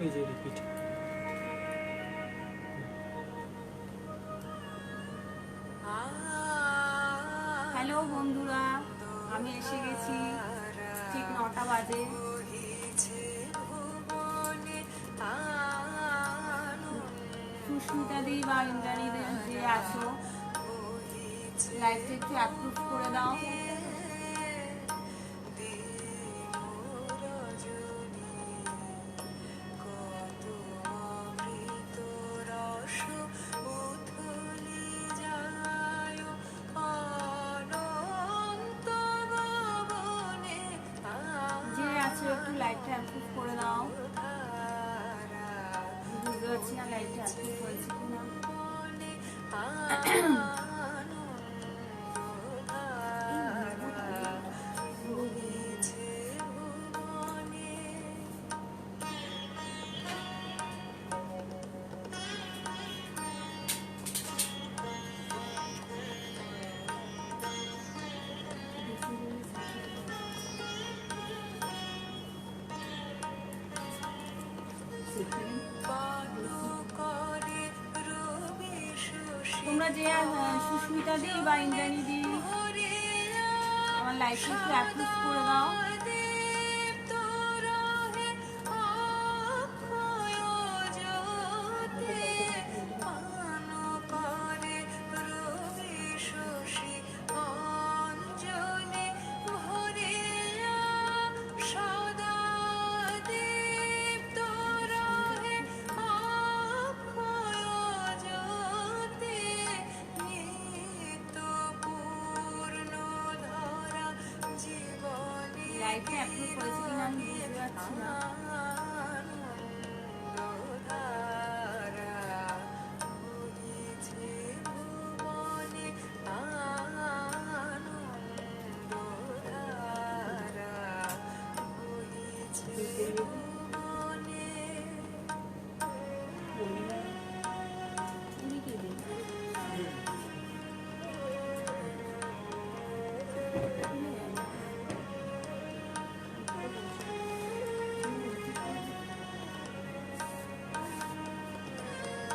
এই যে repeat. Hello বন্ধুরা, আমি এসে গেছি, ঠিক 9টা বাজে। সুস্মিতা দি বা ইন্দ্রাণীদের যে আছো, লাইভটা একটু অ্যাপ্রুভ করে দাও। যে আছো একটু লাইভটা অ্যাপ্রুভ করে দাও। বুঝতে পারছি না লাইভটা অ্যাপ্রুভ হয়েছে কিনা। তোমরা যে সুস্মিতা দি বা ইন্দ্রাণী দি আমার লাইভটা একটু অ্যাপ্রুভ করে দাও। লাইভটা অ্যাপ্রুভ হয়েছে কিনা আমি বুঝতে পারছি না।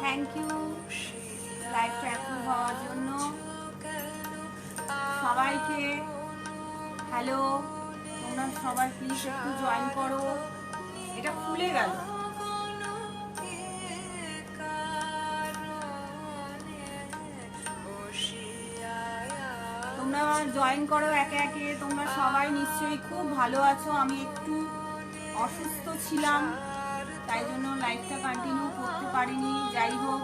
থ্যাংক ইউ লাইভটা অ্যাপ্রুভ হওয়ার জন্য সবাইকে। হ্যালো, তোমরা সবাই প্লিজ একটু জয়েন করো। এটা খুলে গেল। তোমরা জয়েন করো একে একে। তোমরা সবাই নিশ্চয়ই খুব ভালো আছো। আমি একটু অসুস্থ ছিলাম, তাই জন্য লাইভটা কন্টিনিউ করতে পারিনি। যাই হোক,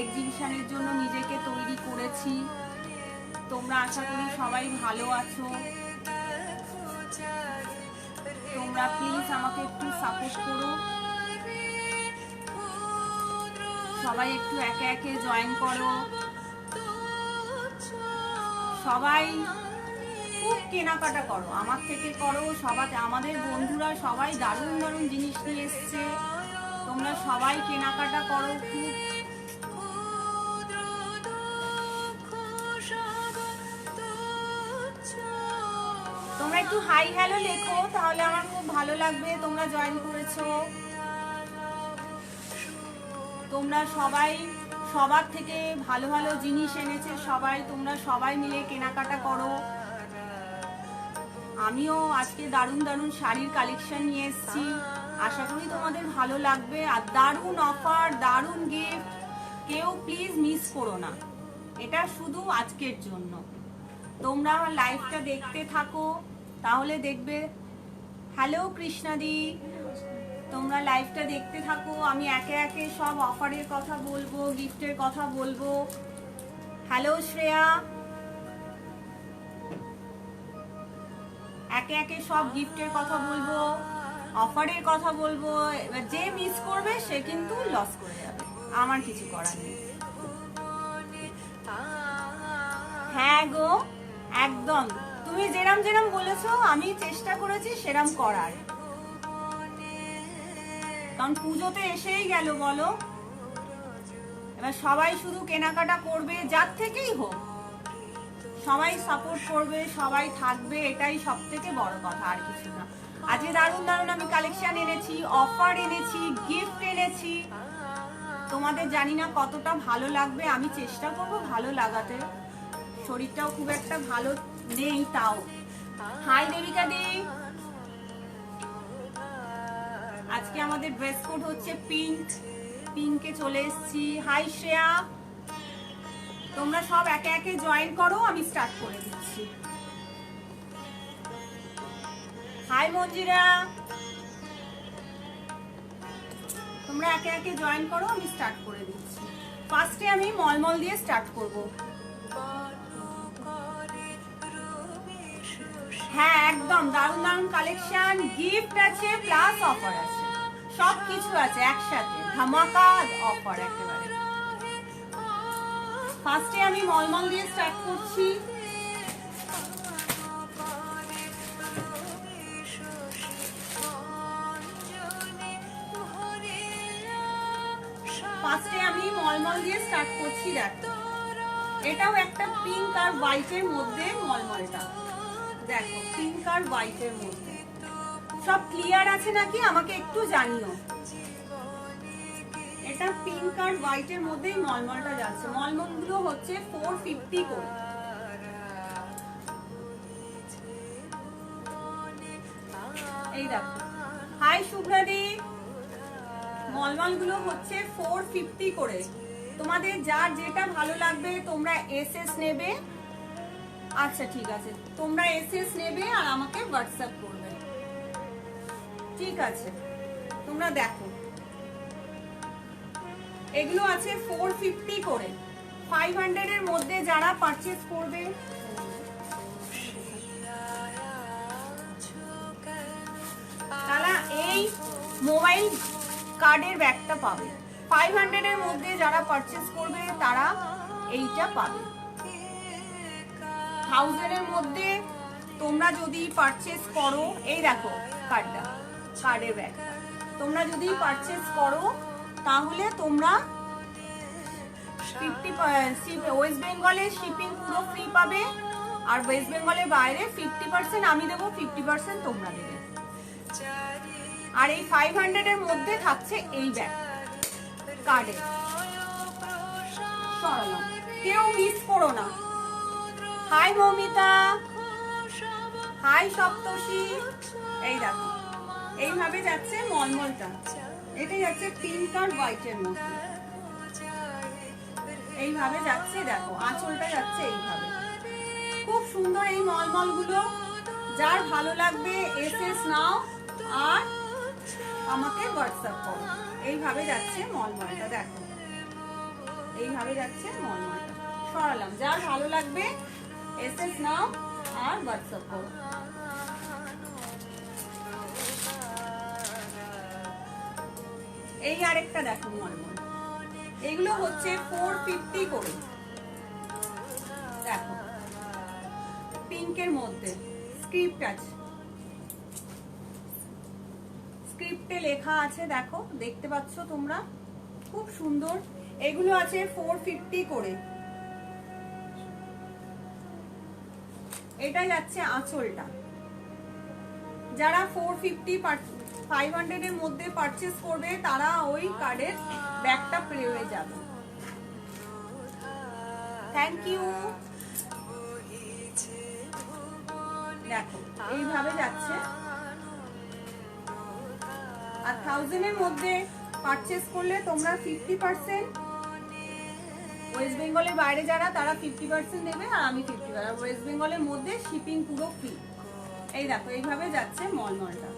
এক্সিবিশনের জন্য নিজেকে তৈরি করেছি। তোমরা আশা করি সবাই ভালো আছো। তোমরা প্লিজ আমাকে একটু সাপোর্ট করো। সবাই একটু একে একে জয়েন করো। সবাই খুব কেনাকাটা করো, আমার থেকে করো। সবাই আমাদের বন্ধুরা সবাই দারুণ দারুণ জিনিস নিয়ে এসছে। তোমরা সবাই কেনাকাটা করো খুব। তোমরা একটু হাই হ্যালো লেখো, তাহলে আমার খুব ভালো লাগবে তোমরা জয়েন করেছো। তোমরা সবাই সবার থেকে ভালো ভালো জিনিস এনেছে সবাই। তোমরা সবাই মিলে কেনাকাটা করো। আমিও আজকে দারুণ দারুণ শাড়ির কালেকশন নিয়ে এসেছি, আশা করি তোমাদের ভালো লাগবে। আর দারুণ অফার, দারুণ গিফট, কেউ প্লিজ মিস করো না। এটা শুধু আজকের জন্য। তোমরা লাইভটা দেখতে থাকো, তাহলে দেখবে। হ্যালো কৃষ্ণাদি, তোমরা লাইভটা দেখতে থাকো। আমি একে একে সব অফারের কথা বলবো, গিফটের কথা বলবো। হ্যালো শ্রেয়া, একে একে সব গিফটের কথা বলবো, অফারের কথা বলবো। এবার যে মিস করবে সে কিন্তু লস করে যাবে, আমার কিছু করার নেই। হ্যাঁ গো, একদম। তুমি যেরাম যেরাম বলেছো আমি চেষ্টা করেছি সেরাম করার। কারণ পুজোতে এসেই গেল বলো, এবার সবাই শুধু কেনাকাটা করবে, যার থেকেই হোক সবাই সাপোর্ট করবে, সবাই থাকবে, এটাই সব থেকে বড় কথা, আর কিছু না। আজকে দারুণ দারুণ আমি কালেকশন এনেছি, অফার এনেছি, গিফট এনেছি। তোমাদের জানি না কতটা ভালো লাগবে, আমি চেষ্টা করব ভালো লাগাতে। শরীরটাও খুব একটা ভালো নেই তাও। হাই দেবিকা দি, আজকে আমাদের ড্রেস কোড হচ্ছে পিঙ্ক, পিঙ্কে চলে এসেছি। হাই শ্রেয়া, তোমরা সব একে একে জয়েন করো, আমি স্টার্ট করে দিচ্ছি। হাই মঞ্জিরা, তোমরা একে একে জয়েন করো, আমি স্টার্ট করে দিচ্ছি। ফার্স্টে আমি মলমল দিয়ে স্টার্ট করব। হ্যাঁ একদম দারুণ দারুণ কালেকশন, গিফট আছে প্লাস অফার আছে, সব কিছু আছে একসাথে, ধামাকা অফার একেবারে। ফার্স্টে আমি মলমল দিয়ে স্টার্ট করছি। ফার্স্টে আমি মলমল দিয়ে স্টার্ট করছি। দেখো এটাও একটা পিঙ্ক আর হোয়াইটের মধ্যে মলমলটা, দেখো পিঙ্ক আর হোয়াইটের মধ্যে। সব ক্লিয়ার আছে নাকি আমাকে একটু জানিও। এটা পিঙ্ক আর হোয়াইটের মধ্যেই মলমলটা যাচ্ছে। মলমলগুলো হচ্ছে 450 করে। এই দেখো, হাই শুভ্রাদি, মলমলগুলো হচ্ছে 450 করে। তোমাদের যার যেটা ভালো লাগবে তোমরা এসএস নেবে। আচ্ছা ঠিক আছে, তোমরা এসএস নেবে আর আমাকে হোয়াটসঅ্যাপ করবে, ঠিক আছে? তোমরা দেখো এগুলো আছে 450 করে। 500 এর মধ্যে যারা পারচেজ করবে তারা এই মোবাইল কার্ডের ব্যাগটা পাবে। 500 এর মধ্যে যারা পারচেজ করবে তারা এইটা পাবে। 1000 এর মধ্যে তোমরা যদি পারচেজ করো, এই দেখো কার্ডটা, কার্ডের ব্যাগটা তোমরা যদি পারচেজ করো তাহলে তোমরা 50 ওয়েস্ট বেঙ্গলের শিপিং পুরো ফ্রি পাবে। আর ওয়েস্ট বেঙ্গলের বাইরে 50% আমি দেবো, 50% তোমরা দেবে। আর এই 500 এর মধ্যে থাকছে এই ব্যাগ কার্ডে। সরালাম, কেউ মিস করো না। হাই মমিতা, হাই সপ্তর্ষি। এই দেখো এইভাবে যাচ্ছে মলমলটা, এটা যাচ্ছে পিঙ্ক আর হোয়াইটের মধ্যে, এইভাবে যাচ্ছে। দেখো আঁচলটা যাচ্ছে এইভাবে, খুব সুন্দর এই মলমলগুলো। যার ভালো লাগবে এসএস নাও আর আমাকে হোয়াটসঅ্যাপ করো। এইভাবে যাচ্ছে মলমলটা, দেখো এইভাবে যাচ্ছে মলমলটা। সরালাম, যার ভালো লাগবে এসএস নাও আর হোয়াটসঅ্যাপ করো। এই আরেকটা দেখো মলমল, এগুলো হচ্ছে 450 করে। দেখো পিঙ্কের মধ্যে স্ক্রিপ্ট আছে, স্ক্রিপ্টে লেখা আছে, দেখো দেখতে পাচ্ছ তোমরা, খুব সুন্দর। এগুলো আছে 450 করে। এটা যাচ্ছে আঁচলটা। যারা 500 এর মধ্যে পারচেজ করবে তারা ওই কার্ডের ব্যাগটা পেয়ে যাবে। Thank you. দেখো এইভাবে যাচ্ছে। আর 1000 এর মধ্যে পারচেজ করলে তোমরা 50%, ওয়েস্ট বেঙ্গলের বাইরে যারা তারা 50% নেবে আর আমি 50%। আর ওয়েস্ট বেঙ্গলের মধ্যে শিপিং পুরো ফ্রি। এই দেখো এইভাবে যাচ্ছে মলমলটা।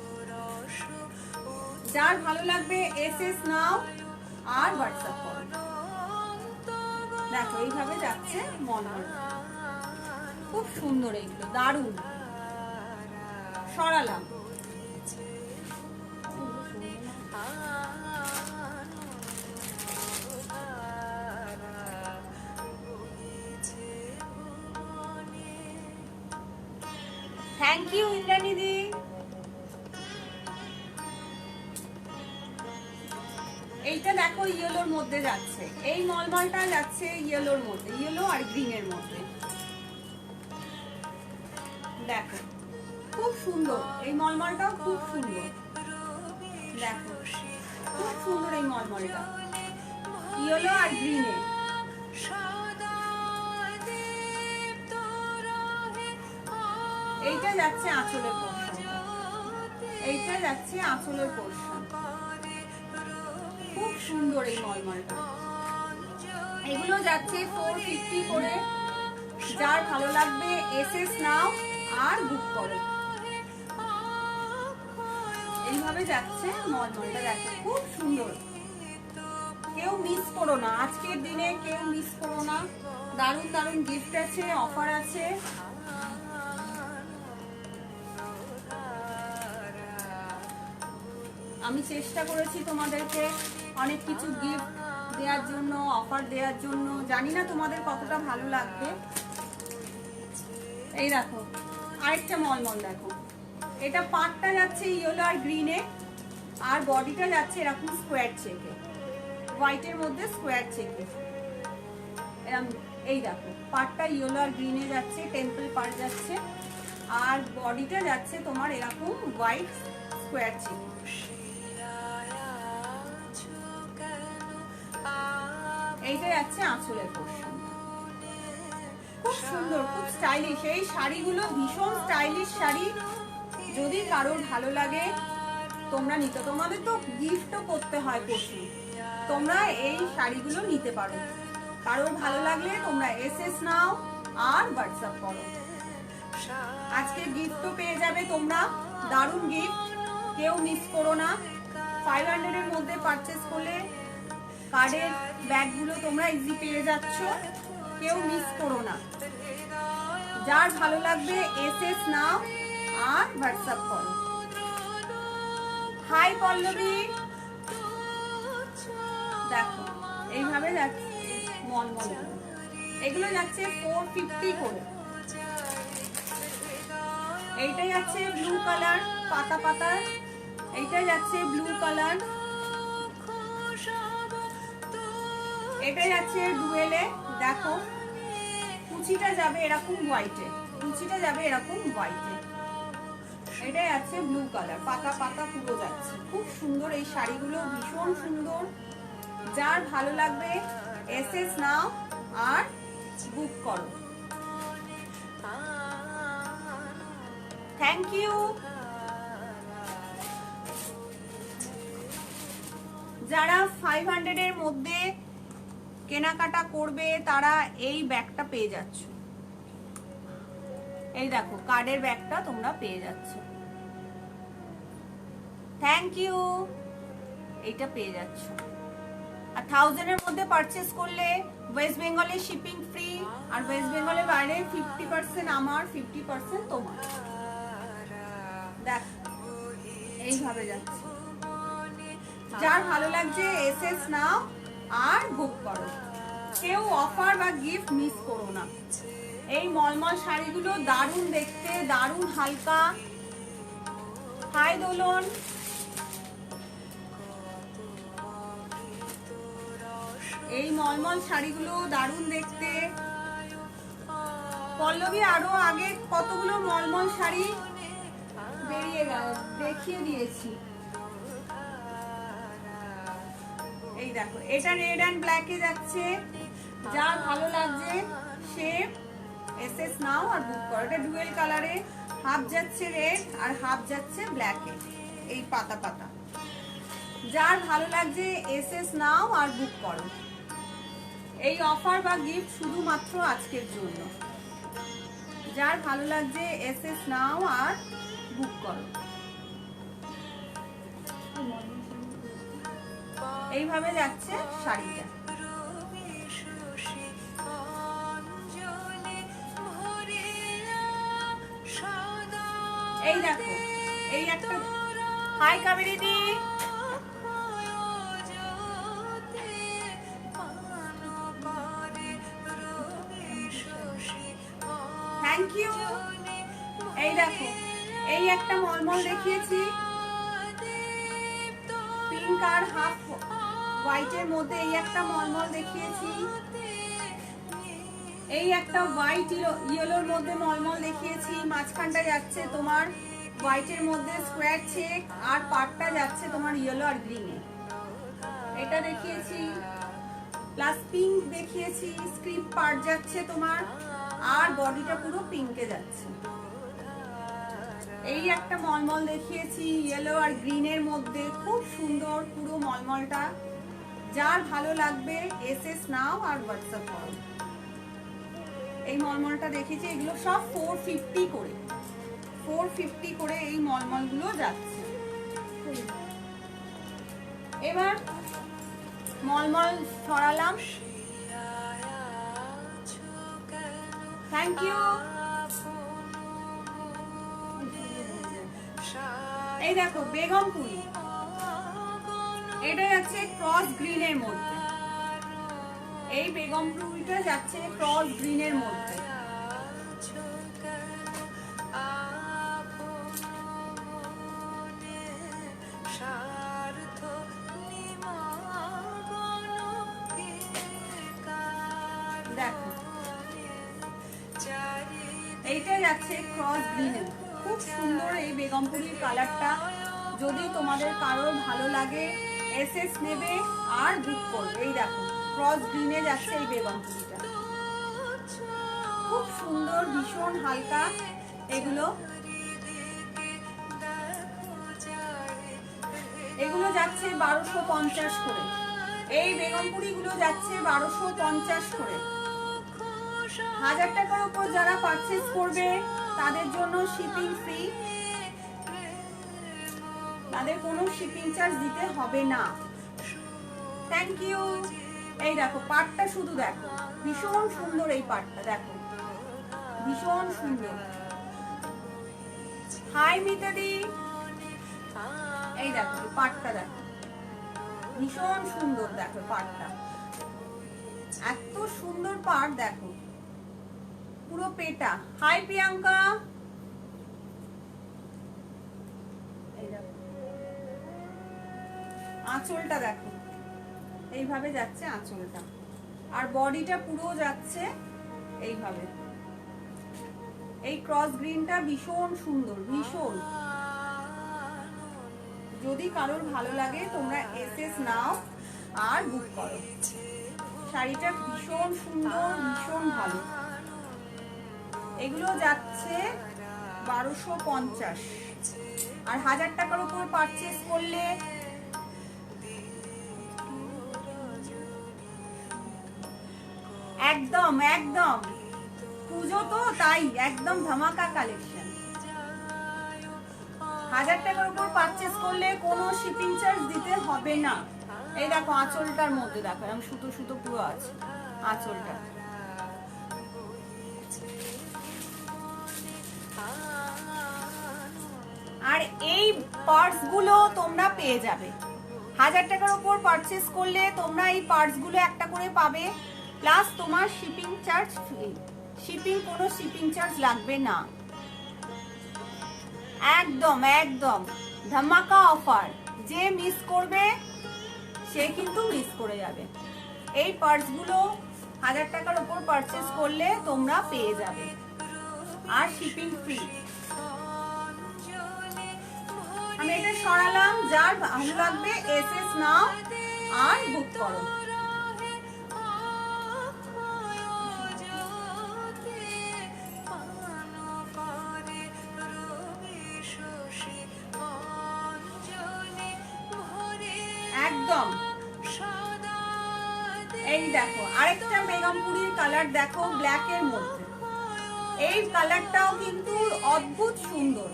যার ভালো লাগবে এসএস নাও আর হোয়াটসঅ্যাপ করো। দেখো এইভাবে যাচ্ছে মলমলটা, খুব সুন্দর, এইগুলো দারুণ। সরালাম, থ্যাংক ইউ ইন্দ্রানিধি। এইটা দেখো ইয়েলোর মধ্যে যাচ্ছে, এই মলমলটা যাচ্ছে ইয়েলোর মধ্যে, ইয়েলো আর গ্রিনের মধ্যে। দেখো খুব সুন্দর এই মলমলটাও খুব সুন্দর, দেখো খুব সুন্দর এই মলমলটা ইয়েলো আর গ্রিনে। এইটা যাচ্ছে আঁচলের পোর্শন, এইটা যাচ্ছে আঁচলের পোর্শন, খুব সুন্দর এই মলমলটা। এগুলো যাচ্ছে 450 করে, যার ভালো লাগবে এসএস নাও আর বুক করো। এইভাবে যাচ্ছে মলমলটা, দেখো খুব সুন্দর, কেউ মিস করো না, আজকের দিনে কেউ মিস করো না। দারুণ দারুণ গিফট আছে, অফার আছে। আমি চেষ্টা করেছি তোমাদেরকে অনেক কিছু গিফট দেওয়ার জন্য, অফার দেওয়ার জন্য, জানি না তোমাদের কতটা ভালো লাগবে। এই দেখো আরেকটা মলমল, দেখো এটা পাটটা যাচ্ছে ইয়েলো আর গ্রিনে, আর বডিটা যাচ্ছে এরকম স্কোয়ার চেকে, হোয়াইটের মধ্যে স্কোয়ার চেকে। এই দেখো পাটটা ইয়েলো আর গ্রিনে যাচ্ছে, টেম্পল পার্ট যাচ্ছে, আর বডিটা যাচ্ছে তোমার এরকম হোয়াইট স্কোয়ার চেকে। এইটা যাচ্ছে আঁচলের পোর্শন, খুব সুন্দর, খুব স্টাইলিশ। এই শাড়িগুলো ভীষণ স্টাইলিশ শাড়ি, যদি কারোর ভালো লাগে তোমরা নিতে, তোমাদের তো গিফটও করতে হয় প্রচুর, তোমরা এই শাড়িগুলো নিতে পারো। কারোর ভালো লাগলে তোমরা এসএস নাও আর হোয়াটসঅ্যাপ করো। আজকে গিফটও পেয়ে যাবে তোমরা, দারুণ গিফট, কেউ মিস করো না। 500 এর মধ্যে পারচেস করলে কার্ডের ব্যাগগুলো তোমরা ইজি পেয়ে যাচ্ছ, কেউ মিস করো না। যার ভালো লাগবে এসএস নাও আর হোয়াটসঅ্যাপ করো। হাই পল্লবী, দেখো এইভাবে যাচ্ছে মলমল, এগুলো যাচ্ছে 450 করে। এইটাই যাচ্ছে ব্লু কালার পাতা পাতা, এইটা যাচ্ছে ব্লু কালার, এটা যাচ্ছে ডুয়েলে। দেখো কুচিটা যাবে এরকম হোয়াইটে, কুচিটা যাবে এরকম হোয়াইটে। এটা যাচ্ছে ব্লু কালার পাতা পাতা পুরো যাচ্ছে, খুব সুন্দর এই শাড়িগুলো, ভীষণ সুন্দর। যার ভালো লাগবে এসএস নাও আর বুক করো। Thank you. যারা 500 এর মধ্যে কেনাকাটা করবে তারা এই ব্যাগটা পেয়ে যাচ্ছ, এই দেখো কার্ডের ব্যাগটা তোমরা পেয়ে যাচ্ছ। থ্যাংক ইউ, এইটা পেয়ে যাচ্ছ। আর 1000 এর মধ্যে পারচেস করলে ওয়েস্ট বেঙ্গলে শিপিং ফ্রি, আর ওয়েস্ট বেঙ্গলের বাইরে 50% আমার, 50% তোমার। দেখ এইভাবে যাচ্ছে, যার ভালো লাগছে এসএস নাও আর বুক করো, কেউ অফার বা গিফট মিস করো না। এই মলমল শাড়িগুলো দারুণ দেখতে, দারুণ হালকা। হাই দোলন, এই মলমল শাড়িগুলো দারুণ দেখতে। পল্লবী আরো আগে কতগুলো মলমল শাড়ি বেরিয়ে গেল, দেখিয়ে দিয়েছি। এই দেখো এটা রেড এন্ড ব্ল্যাকে যাচ্ছে, যার ভালো লাগছে সে এসএস নাও আর বুক করো। এটা ডুয়েল কালারে, হাফ যাচ্ছে রেড আর হাফ যাচ্ছে ব্ল্যাকে, এই পাতা পাতা। যার ভালো লাগছে এসএস নাও আর বুক করো। এই অফার বা গিফট শুধুমাত্র আজকের জন্য। যার ভালো লাগছে এসএস নাও আর বুক করো। এইভাবে যাচ্ছে শাড়িটা। এই দেখো এই একটা, হাই কাবেরী দি, থ্যাংক ইউ। এই দেখো এই একটা মলমল দেখিয়েছি, পিঙ্ক আর হাফ হোয়াইটের মধ্যে এই একটা মলমল দেখিয়েছি। এই একটা হোয়াইট ইয়েলোর মধ্যে মলমল দেখিয়েছি, মাঝখানটা যাচ্ছে তোমার হোয়াইটের মধ্যে স্কোয়ার চেক, আর পার্টটা যাচ্ছে তোমার ইয়েলো আর গ্রিনে। এটা দেখিয়েছি, প্লাস পিঙ্ক দেখিয়েছি, স্ক্রিপ পার্ট যাচ্ছে তোমার, আর বডিটা পুরো পিঙ্কে যাচ্ছে। এই একটা মলমল দেখিয়েছি ইয়েলো আর গ্রিনের মধ্যে, খুব সুন্দর পুরো মলমলটা। যার ভালো লাগবে এসএস নাও আর হোয়াটসঅ্যাপ করো। এই মলমলটা দেখেছি, এগুলো সব 450 করে, 450 করে এই মলমলগুলো যাচ্ছে। এবার মলমল সরালাম। Thank you. এই দেখো বেগমপুরি, এটা যাচ্ছে ক্রস গ্রিনের মধ্যে। এই বেগমপুরিটা যাচ্ছে ক্রস গ্রিনের মধ্যে। দেখো এইটা যাচ্ছে ক্রস গ্রিনে, খুব সুন্দর এই বেগমপুরির কালারটা। যদি তোমাদের কারোর ভালো লাগে এসএস নেবে আর বুক করবে। এই দেখো ক্রস গ্রিনে যাচ্ছে এই বেগমপুরিটা, খুব সুন্দর, ভীষণ হালকা। এগুলো যাচ্ছে 1250 করে। এই বেগমপুরি গুলো যাচ্ছে 1250 করে। 1000 টাকার উপর যারা পারচেজ করবে তাদের জন্য শিপিং ফ্রি, তাদের কোনো শিপিং চার্জ দিতে হবে না। Thank you. এই দেখো পাটটা শুধু দেখো, ভীষণ সুন্দর এই পাটটা, দেখো ভীষণ সুন্দর। হাই মিতাদি, এই দেখো পাটটা দেখো, ভীষণ সুন্দর। দেখো পাটটা এত সুন্দর পাট, দেখো পুরো পেটা। হাই প্রিয়াঙ্কা, আঁচলটা দেখো, এইভাবে যাচ্ছে আঁচলটা, আর বডিটা পুরো যাচ্ছে এইভাবে। এই ক্রস গ্রিনটা ভীষণ সুন্দর, ভীষণ। যদি কারোর ভালো লাগে তোমরা এসএস নাও আর বুক করো। শাড়িটা ভীষণ সুন্দর, ভীষণ ভালো। এগুলো যাচ্ছে 1250, আর 1000 টাকার উপর পারচেজ করলে একদম একদম পুজো তো, তাই একদম ধামাকা কালেকশন। 1000 টাকার উপর পারচেজ করলে কোনো শিপিং চার্জ দিতে হবে না। এই দেখো আঁচলটার মধ্যে দেখো এরকম সুতো সুতো পুরো আছে আঁচলটা। আর এই পার্টস গুলো তোমরা পেয়ে যাবে 1000 টাকার উপর পারচেজ করলে। তোমরা এই পার্টস গুলো একটা করে পাবে, প্লাস তোমার শিপিং চার্জ ফ্রি। শিপিং, কোনো শিপিং চার্জ লাগবে না। একদম একদম ধামাকা অফার, যে মিস করবে সে কিন্তু মিস করে যাবে। এই পার্টস গুলো 1000 টাকার উপর পারচেজ করলে তোমরা পেয়ে যাবে, আর শিপিং ফ্রি। আমি এটা সরালাম। যার ভালো লাগবে এসএস নাও আর বুক করো। একদম। এই দেখো আরেকটা বেগমপুরির কালার দেখো, ব্ল্যাক এর মধ্যে। এই কালারটাও কিন্তু অদ্ভুত সুন্দর।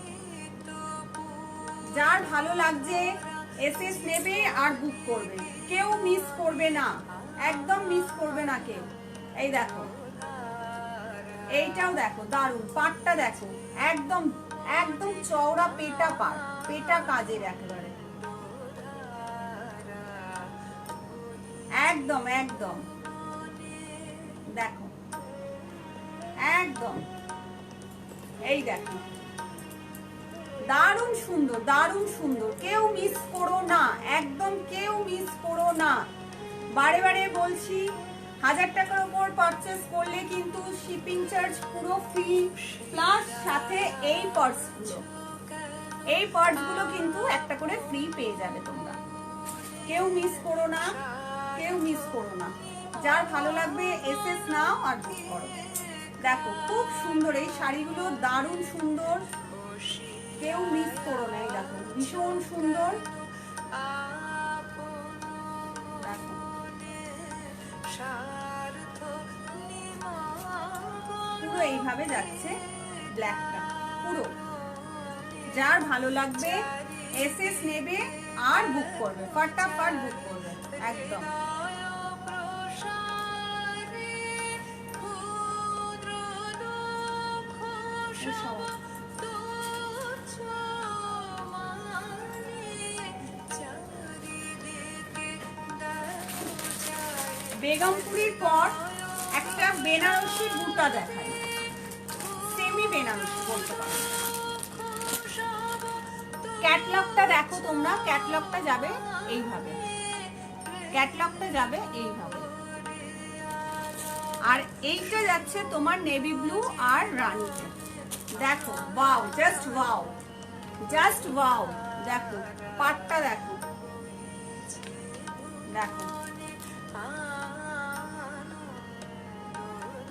যার ভালো লাগছে এসএস নেবে আর বুক করবে, কেউ মিস করবে না, একদম মিস করবে না কেউ। এই দেখো এইটাও দেখো দারুণ, পাটটা দেখো একদম একদম চওড়া পেটা পাট, পেটা কাজের একেবারে, একদম একদম দেখো একদম। এই দেখো দারুণ সুন্দর, দারুণ সুন্দর। কেউ মিস করো না, একদম কেউ মিস করো না। বারে বারে বলছি 1000 টাকার উপর পারচেস করলে কিন্তু শিপিং চার্জ পুরো ফ্রি, প্লাস সাথে এই পার্টসগুলো কিন্তু একটা করে ফ্রি পেয়ে যাবে তোমরা। কেউ মিস করো না, কেউ মিস করো না। যার ভালো লাগবে এসএস নাও আর বুক করো। দেখো খুব সুন্দর এই শাড়িগুলো, দারুণ সুন্দর, কেউ মিস করো না। এই দেখো ভীষণ সুন্দর, পুরো এইভাবে যাচ্ছে ব্ল্যাকটা পুরো। যার ভালো লাগবে এসএস নেবে আর বুক করবে, ফটাফট বুক করবে একদম। বেগমপুরীর পর একটা বেনারসি বুটা দেখায়, সেমি বেনারসি বলতে পারো। ক্যাটলগটা দেখো তোমরা, ক্যাটলগটা যাবে এইভাবে, ক্যাটলগটা যাবে এইভাবে। আর এইটা যাচ্ছে তোমার নেভি ব্লু আর রানীতে। দেখো wow, just wow, just wow. দেখো পাটটা দেখো, দেখো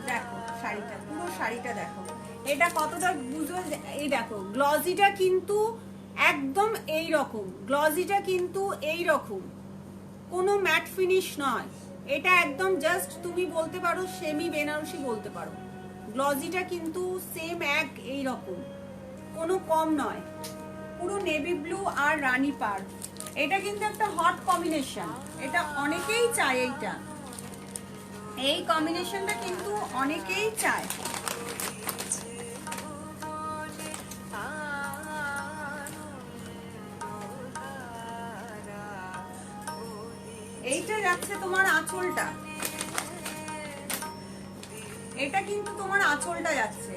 দেখো শাড়িটা, পুরো শাড়িটা দেখো। এটা কতটা বুঝো, এই দেখো গ্লজিটা কিন্তু একদম এই রকম, গ্লজিটা কিন্তু এই রকম, কোনো ম্যাট ফিনিশ নয়। এটা একদম জাস্ট তুমি বলতে পারো সেমি বেনারসি বলতে পারো। গ্লজিটা কিন্তু সেম এক এই রকম, কোনো কম নয়। পুরো নেভি ব্লু আর রানী পাড়, এটা কিন্তু একটা হট কম্বিনেশন, এটা অনেকেই চায়। এইটা, এই কম্বিনেশনটা কিন্তু অনেকেই চায়। এইটা যাচ্ছে তোমার আঁচলটা, এটা কিন্তু তোমার আঁচলটা যাচ্ছে।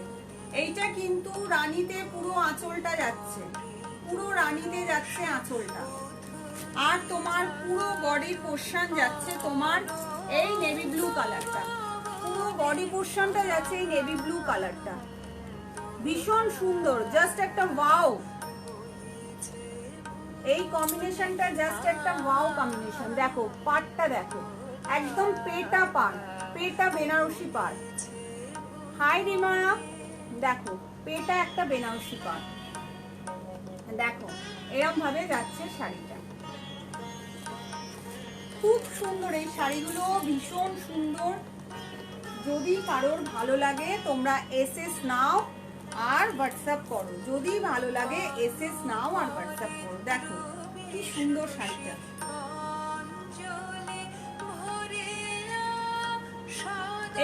এইটা কিন্তু রানীতে পুরো আঁচলটা যাচ্ছে, পুরো রানীতে যাচ্ছে আঁচলটা। আর তোমার পুরো বডি পোর্শন যাচ্ছে তোমার এই নেভি ব্লু কালারটা, পুরো বডি পোর্শনটা যাচ্ছে এই নেভি ব্লু কালারটা। ভীষণ সুন্দর, জাস্ট একটা ওয়াও। এই কম্বিনেশনটা জাস্ট একটা ওয়াও কম্বিনেশন। দেখো পাটটা দেখো, একদম পেটা পাড়, পেটা বেনারসি পাড়। হাই রিমায়া, দেখো পেটা একটা বেনারসি পাড়। দেখো এরকম ভাবে যাচ্ছে শাড়িটা, খুব সুন্দর। এই শাড়িগুলো ভীষণ সুন্দর। যদি কারোর ভালো লাগে তোমরা এসএস নাও আর হোয়াটসঅ্যাপ করো, যদি ভালো লাগে এসএস নাও আর হোয়াটসঅ্যাপ করো। দেখো কি সুন্দর শাড়িটা।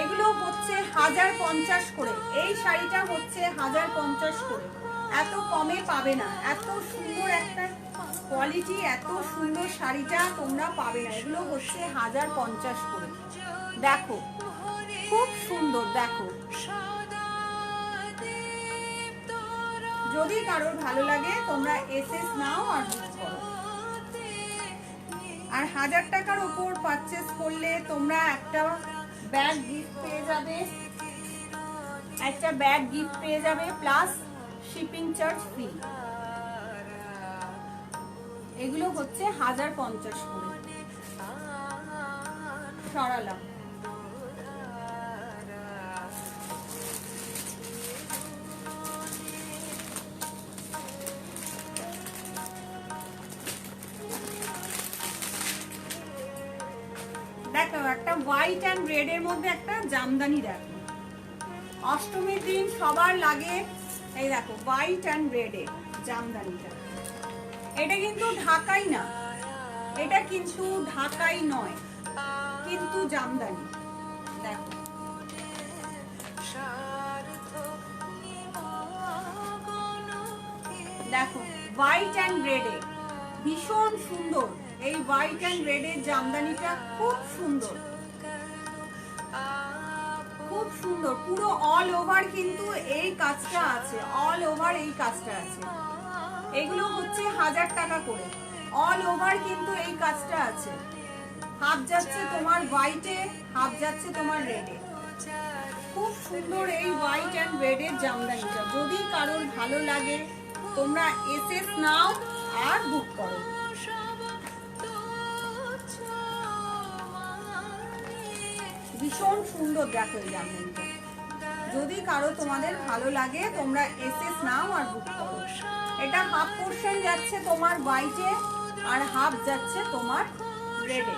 এগুলো হচ্ছে 1050 করে, এই শাড়িটা হচ্ছে 1050 করে। এত কমে পাবে না, এত সুন্দর একটা কোয়ালিটি, এত সুন্দর শাড়িটা তোমরা পাবে না। এগুলো হচ্ছে 1050 করে। দেখো খুব সুন্দর। দেখো যদি কারোর ভালো লাগে তোমরা এসএস নাও আর বুক করো। আর 1000 টাকার উপর পারচেস করলে তোমরা একটা ব্যাগ গিফট পেয়ে যাবে, একটা ব্যাগ গিফট পেয়ে যাবে, প্লাস শিপিং চার্জ ফ্রি। এগুলো হচ্ছে 1050 করে। সরালাম। দেখো একটা হোয়াইট অ্যান্ড রেড এর মধ্যে একটা জামদানি। দেখো অষ্টমীর দিন সবার লাগে। এই দেখো হোয়াইট অ্যান্ড রেড এর জামদানিটা। এটা কিন্তু ঢাকাই না, এটা কিন্তু ঢাকাই নয়, কিন্তু জামদানি। দেখো দেখো হোয়াইট অ্যান্ড রেড এ ভীষণ সুন্দর। এই হোয়াইট অ্যান্ড রেড এর জামদানিটা খুব সুন্দর, খুব সুন্দর। পুরো অল ওভার কিন্তু এই কাজটা আছে, অল ওভার এই কাজটা আছে। এগুলো হচ্ছে 1000 টাকা করে, অল ওভার কিন্তু এই কাজটা আছে। হাফ যাচ্ছে তোমার হোয়াইটে, হাফ যাচ্ছে তোমার রেডে। খুব সুন্দর এই হোয়াইট অ্যান্ড রেডের জামদানিটা। যদি কারোর ভালো লাগে তোমরা এসএস নাও আর বুক করো। ভীষণ সুন্দর দেখো এই জামদানিটা। যদি কারো তোমাদের ভালো লাগে তোমরা এসএস নাও আর বুক করো। এটা হাফ পোর্শন যাচ্ছে তোমার হোয়াইটে আর হাফ যাচ্ছে তোমার রেডে।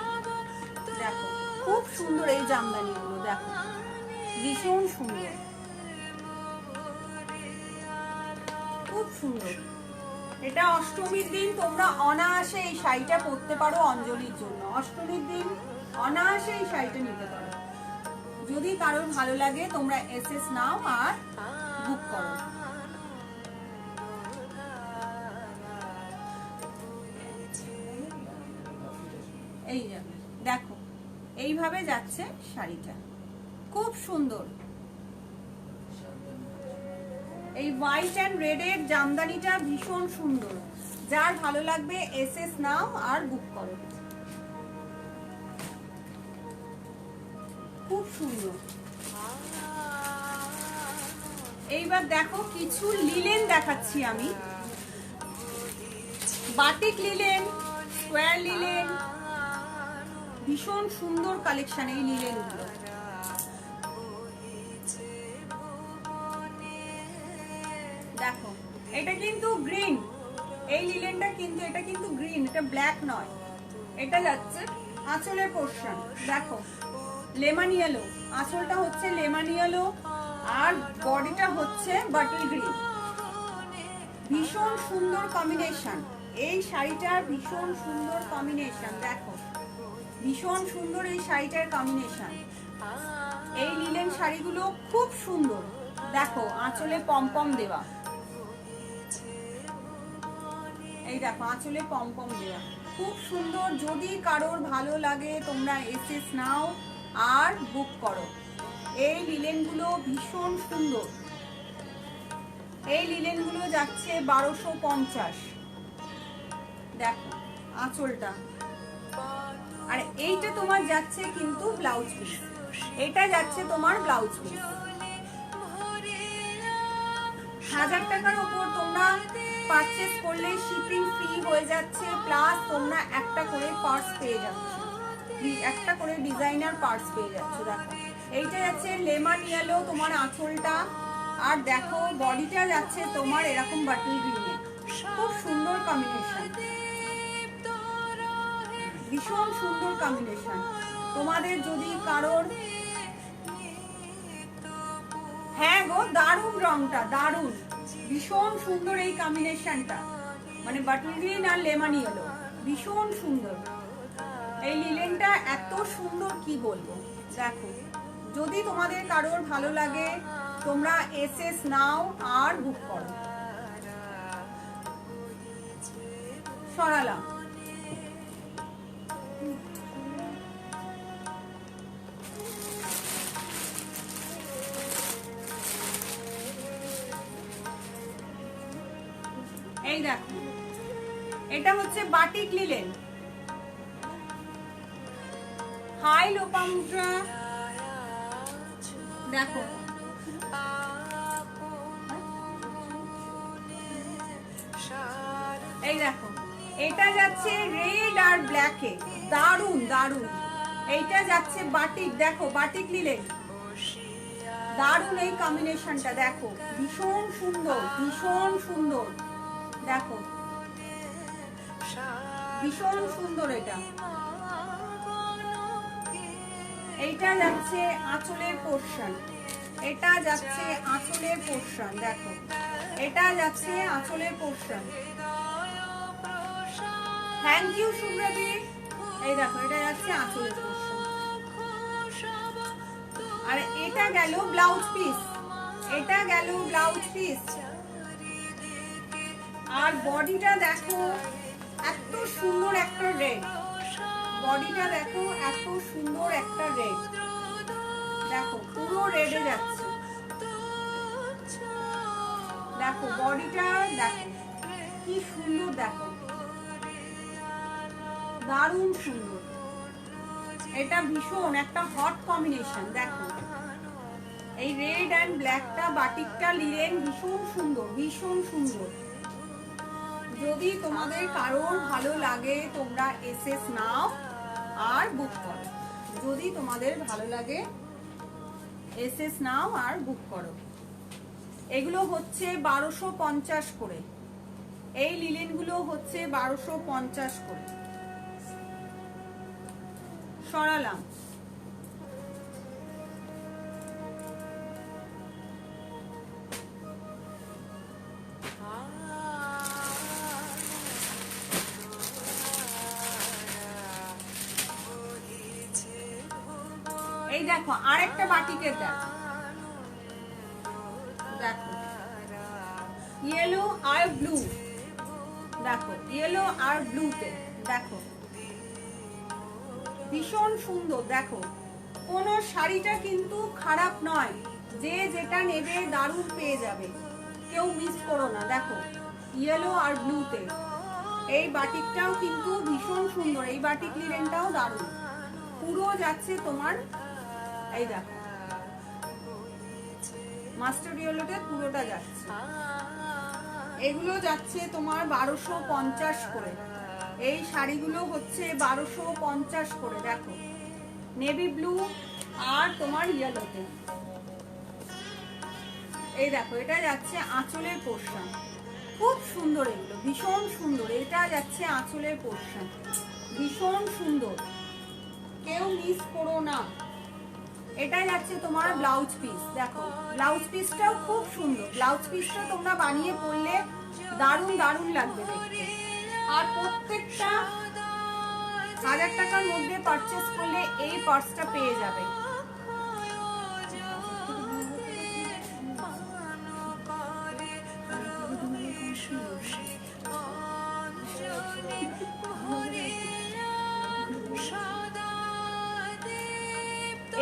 দেখো খুব সুন্দর এই জামদানিগুলো, দেখো ভীষণ সুন্দর, খুব সুন্দর। এটা অষ্টমীর দিন তোমরা অনায়াসে এই শাড়িটা পরতে পারো অঞ্জলির জন্য। অষ্টমীর দিন অনায়াসে এই শাড়িটা নিতে পারো। যদি কারোর ভালো লাগে তোমরা এসএস নাও আর বুক করো। এই যে দেখো এইভাবে যাচ্ছে শাড়িটা, খুব সুন্দর। এই হোয়াইট অ্যান্ড রেডের জামদানিটা ভীষণ সুন্দর। যার ভালো লাগবে এসএস নাও আর বুক করো। খুব সুন্দর। এইবার দেখো কিছু লিলেন দেখাচ্ছি আমি। বাটিক লিলেন, স্কোয়ার লিলেন, ভীষণ সুন্দর কালেকশন এই লিলেনগুলো। দেখো এটা কিন্তু গ্রিন, এই লিলেনটা কিন্তু এটা কিন্তু গ্রিন, এটা ব্ল্যাক নয়। এটা যাচ্ছে আঁচলের পোর্শন, দেখো লেমন ইয়েলো, আঁচলটা হচ্ছে লেমন ইয়েলো আর বডিটা হচ্ছে বাটল গ্রিন। ভীষণ সুন্দর কম্বিনেশন এই শাড়িটার, ভীষণ সুন্দর কম্বিনেশন। দেখো ভীষণ সুন্দর এই শাড়িটার কম্বিনেশন। এই লিলেন শাড়িগুলো খুব সুন্দর। দেখো আঁচলে পমপম দেওয়া, এই দেখো আঁচলে পমপম দেওয়া, খুব সুন্দর। যদি কারোর ভালো লাগে তোমরা এসএস নাও আর বুক করো। এই লিলেনগুলো ভীষণ সুন্দর। এই লিলেনগুলো যাচ্ছে 1250। দেখো আঁচলটা, আর এইটা তোমার যাচ্ছে কিন্তু ব্লাউজ পিস। এটা যাচ্ছে তোমার ব্লাউজ পিস। 1000 টাকার উপর তোমরা পারচেজ করলে শিপিং ফ্রি হয়ে যাচ্ছে, প্লাস তোমরা একটা করে পার্স পেয়ে যাচ্ছ, একটা করে ডিজাইনার পার্স পেয়ে যাচ্ছ। দেখো এইটা যাচ্ছে লেমন ইয়েলো তোমার আঁচলটা, আর দেখো বডিটা যাচ্ছে তোমার এরকম বাটল গ্রিনে। খুব সুন্দর কম্বিনেশন, ভীষণ সুন্দর কম্বিনেশন। তোমাদের যদি কারোর, হ্যাঁ গো দারুণ, রংটা দারুণ, ভীষণ সুন্দর এই কম্বিনেশনটা, মানে বাটল গ্রিন আর লেমন ইয়েলো, ভীষণ সুন্দর। এই লিলেনটা এত সুন্দর কি বলবো। দেখো যদি তোমাদের কারোর ভালো লাগে তোমরা এসএস নাও আর বুক করো। সরালাম। এই দেখো এটা হচ্ছে বাটিক লিলেন, হাই লোপামুদ্রা। দেখো এই দেখো এটা যাচ্ছে রেড আর ব্ল্যাকে, দারুন দারুন। এইটা যাচ্ছে বাটিক, দেখো বাটিক লিলেন, দারুন এই কম্বিনেশনটা। দেখো ভীষণ সুন্দর, ভীষণ সুন্দর। দেখো ভীষণ সুন্দর এটা। এইটা যাচ্ছে আঁচলের পোর্শন, এটা যাচ্ছে আঁচলের পোর্শন। দেখো এটা যাচ্ছে আঁচলের পোর্শন। Thank you শুভ্রদী। এই দেখো এটা যাচ্ছে আঁচলের পোর্শন, আর এটা গেল ব্লাউজ পিস, এটা গেল ব্লাউজ পিস। আর বডিটা দেখো এত সুন্দর একটা রেড, বডিটা দেখো এত সুন্দর একটা রেড। দেখো পুরো রেডে যাচ্ছে। দেখো বডিটা দেখো কি সুন্দর, দেখো দারুণ সুন্দর। এটা ভীষণ একটা হট কম্বিনেশন। দেখো এই রেড অ্যান্ড ব্ল্যাকটা বাটিকটা লিলেন ভীষণ সুন্দর, ভীষণ সুন্দর। যদি তোমাদের কারোর ভালো লাগে তোমরা এসএস নাও আর বুক করো। যদি তোমাদের ভালো লাগে এসএস নাও আর বুক করো। এগুলো হচ্ছে 1250 করে, এই লিলেনগুলো হচ্ছে 1250 করে। সরালাম। এই দেখো আরেকটা বাটিকের দেখো, দেখো ইয়েলো আর ব্লু, দেখো ইয়েলো আর ব্লুতে দেখো ভীষণ সুন্দর। দেখো কোনো শাড়িটা কিন্তু খারাপ নয়, যে যেটা নেবে দারুণ পেয়ে যাবে, কেউ মিস করো না। দেখো ইয়েলো আর ব্লুতে এই বাটিকটাও কিন্তু ভীষণ সুন্দর, এই বাটিক লিলেনটাও দারুণ। পুরো যাচ্ছে তোমার, এই দেখো মাস্টার্ড ইয়েলোতে পুরোটা যাচ্ছে। এগুলো যাচ্ছে তোমার 1250 করে, এই শাড়িগুলো হচ্ছে 1250 করে। দেখো নেভি ব্লু আর তোমার ইয়েলোতে। এই দেখো এটা যাচ্ছে আঁচলের পোর্শন, খুব সুন্দর, এগুলো ভীষণ সুন্দর। এটা যাচ্ছে আঁচলের পোর্শন, ভীষণ সুন্দর, কেউ মিস করো না। এটা যাচ্ছে তোমার ব্লাউজ পিস। দেখো ব্লাউজ পিসটাও খুব সুন্দর, ব্লাউজ পিসটা তোমরা বানিয়ে পরলে দারুণ দারুণ লাগবে দেখতে। আর প্রত্যেকটা 1000 টাকার মধ্যে পারচেস করলে এই পার্সটা পেয়ে যাবে।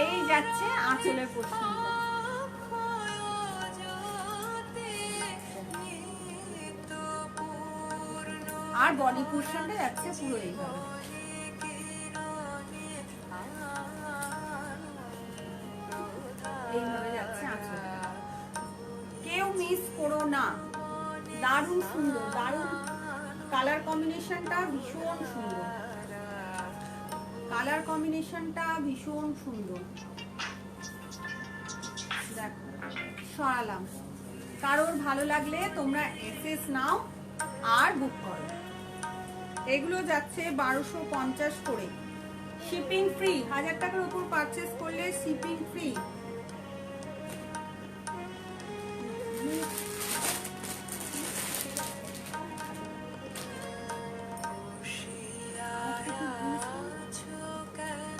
এই যাচ্ছে আঁচলের পোর্শনটা। আর বডি পোর্শনটা যাচ্ছে পুরো এইভাবে। এইভাবে যাচ্ছে আঁচলটা, কেউ মিস করো না। দারুণ সুন্দর, দারুণ কালার কম্বিনেশনটা ভীষণ সুন্দর, কালার কম্বিনেশনটা ভীষণ সুন্দর। দেখো সরালাম। কারোর ভালো লাগলে তোমরা এসএস নাও আর বুক করো। এগুলো যাচ্ছে 1250 করে, শিপিং ফ্রি। 1000 টাকার উপর পারচেস করলে শিপিং ফ্রি।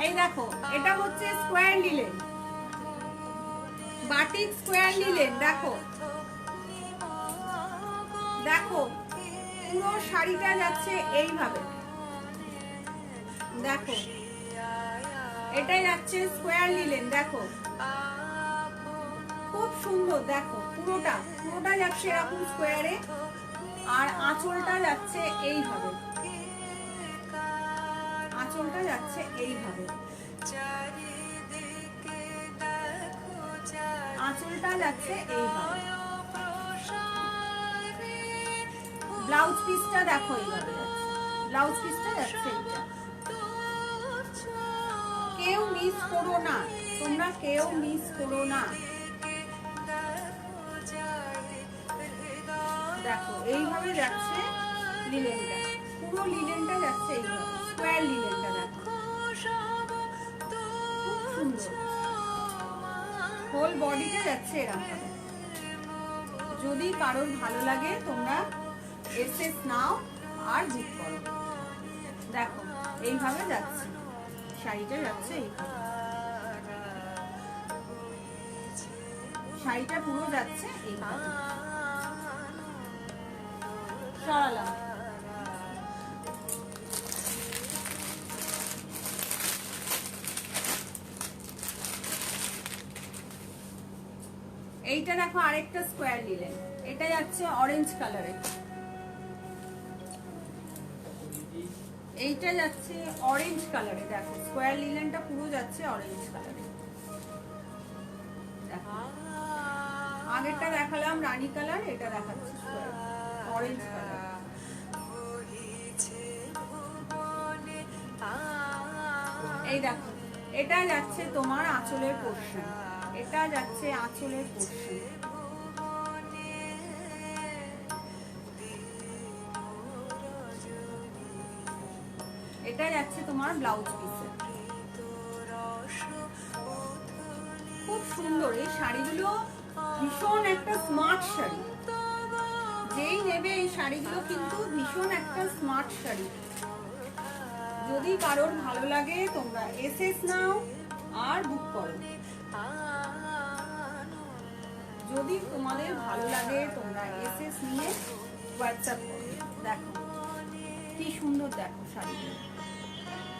এই দেখো এটা হচ্ছে square linen, batik square linen. দেখো দেখো পুরো শাড়িটা যাচ্ছে এইভাবে। দেখো এটা যাচ্ছে স্কোয়ার লিলেন, দেখো খুব সুন্দর। দেখো পুরোটা পুরোটা যাচ্ছে এরকম স্কোয়ারে, আর আঁচলটা যাচ্ছে এইভাবে, আঁচলটা যাচ্ছে এইভাবে, আঁচলটা যাচ্ছে এইভাবে। ব্লাউজ পিসটা দেখো এইভাবে যাচ্ছে, ব্লাউজ পিসটা যাচ্ছে এইটা। কেউ মিস করো না, তোমরা কেউ মিস করো না। দেখো এইভাবে যাচ্ছে লিলেনটা, পুরো লিলেনটা যাচ্ছে এইভাবে, স্কোয়ার লিলেনটা দেখো খুব সুন্দর। হোল বডিটা যাচ্ছে এরকম ভাবে। যদি কারোর ভালো লাগে তোমরা এসএস নাও আর বুক করো। দেখো এইভাবে যাচ্ছে শাড়িটা, যাচ্ছে এইভাবে শাড়িটা পুরো যাচ্ছে এইভাবে। সরালাম। এইটা দেখো আরেকটা স্কোয়ার লিলেন, এটা যাচ্ছে অরেঞ্জ কালারে। এই এইটা যাচ্ছে অরেঞ্জ কালারে, দেখো স্কোয়ার লিলেনটা পুরো যাচ্ছে অরেঞ্জ কালারে। দেখো আগেরটা দেখালাম রানী কালার, এটা দেখাচ্ছে অরেঞ্জ কালার। এই দেখো এটা যাচ্ছে তোমার আঁচলের পোর্শন, এটা যাচ্ছে আঁচলের পোর্শন। এটা যাচ্ছে তোমার ব্লাউজ পিসে। খুব সুন্দর এই শাড়িগুলো, ভীষণ একটা স্মার্ট শাড়ি। যেই নেবে এই শাড়িগুলো কিন্তু ভীষণ একটা স্মার্ট শাড়ি। যদি কারোর ভালো লাগে তোমরা এসএস নাও আর বুক করো। যদি তোমাদের ভালো লাগে তোমরা এসএস নিয়ে হোয়াটসঅ্যাপ করো। দেখো কি সুন্দর, দেখো শাড়িগুলো,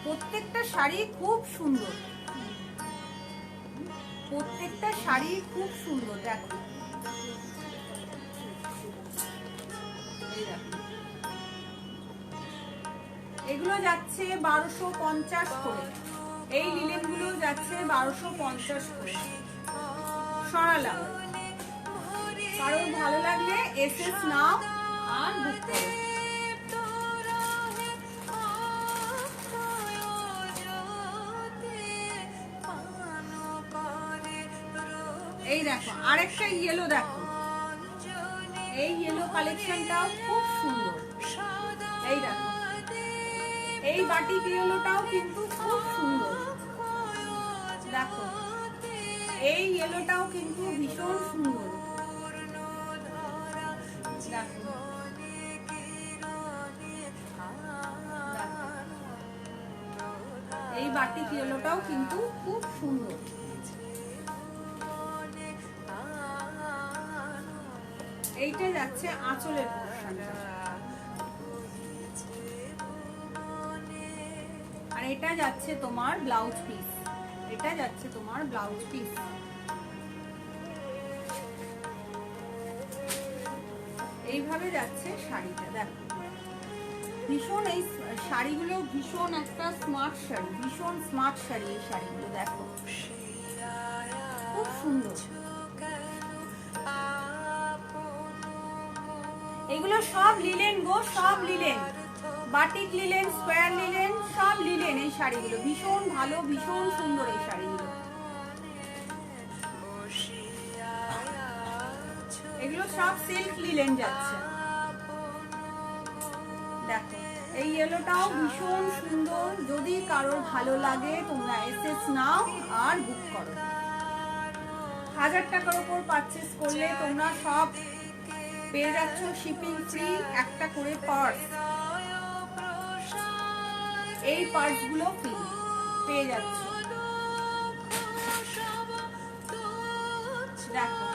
প্রত্যেকটা শাড়ি খুব সুন্দর, প্রত্যেকটা শাড়ি খুব সুন্দর। দেখো এগুলো যাচ্ছে 1250 করে, এই লিলেন গুলো যাচ্ছে 1250 করে। সরালাম, কারোর ভালো লাগলে এসএস নাও আর বুক করো। এই দেখো আরেকটা ইয়েলো, দেখো এই ইয়েলো কালেকশনটাও খুব সুন্দর। এই দেখো এই বাটিক ইয়েলোটাও কিন্তু খুব সুন্দর। দেখো এই ইয়েলোটাও কিন্তু ভীষণ সুন্দর। দেখো এই বাটিক ইয়েলোটাও কিন্তু খুব সুন্দর। এইটা যাচ্ছে আঁচলের পোর্শনটা, আর এটা যাচ্ছে তোমার ব্লাউজ পিস। এটা যাচ্ছে তোমার ব্লাউজ পিস। এইভাবে যাচ্ছে শাড়িটা। দেখো ভীষণ, এই শাড়িগুলো ভীষণ একটা স্মার্ট শাড়ি, ভীষণ স্মার্ট শাড়ি এই শাড়িগুলো। দেখো খুব সুন্দর। এগুলো সব লিলেন গো, সব linen, batik linen, square linen, সব লিলেন। এই শাড়িগুলো ভীষণ ভালো, ভীষণ সুন্দর এই শাড়িগুলো। এগুলো সব সিল্ক লিলেন যাচ্ছে। দেখো এই ইয়েলোটাও ভীষণ সুন্দর। যদি কারোর ভালো লাগে তোমরা এসএস নাও আর বুক করো। 1000 টাকার উপর পারচেস করলে তোমরা সব পেয়ে যাচ্ছ শিপিং ফ্রি, একটা করে পার্স। এই পার্স গুলো ফ্রি পেয়ে যাচ্ছ। দেখো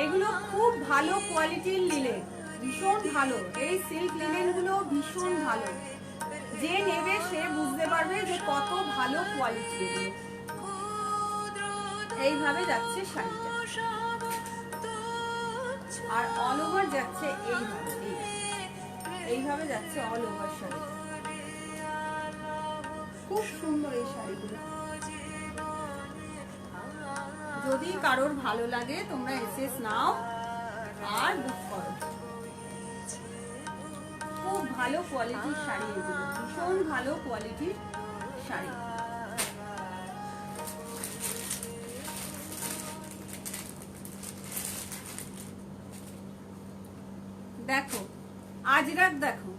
এগুলো খুব ভালো কোয়ালিটির লিলেন, ভীষণ ভালো। এই সিল্ক লিলেন গুলো ভীষণ ভালো। যে নেবে সে বুঝতে পারবে যে কত ভালো কোয়ালিটি এগুলো। এইভাবে যাচ্ছে শাড়িটা, আর অল ওভার যাচ্ছে এইভাবে, এইভাবে যাচ্ছে অল ওভার শাড়ি। খুব সুন্দর এই শাড়িগুলো। যদি কারোর ভালো লাগে তোমরা এসএস নাও আর বুক করো। খুব ভালো কোয়ালিটির শাড়ি এগুলো, ভীষণ ভালো কোয়ালিটির শাড়ি। দেখো আজরাক, দেখো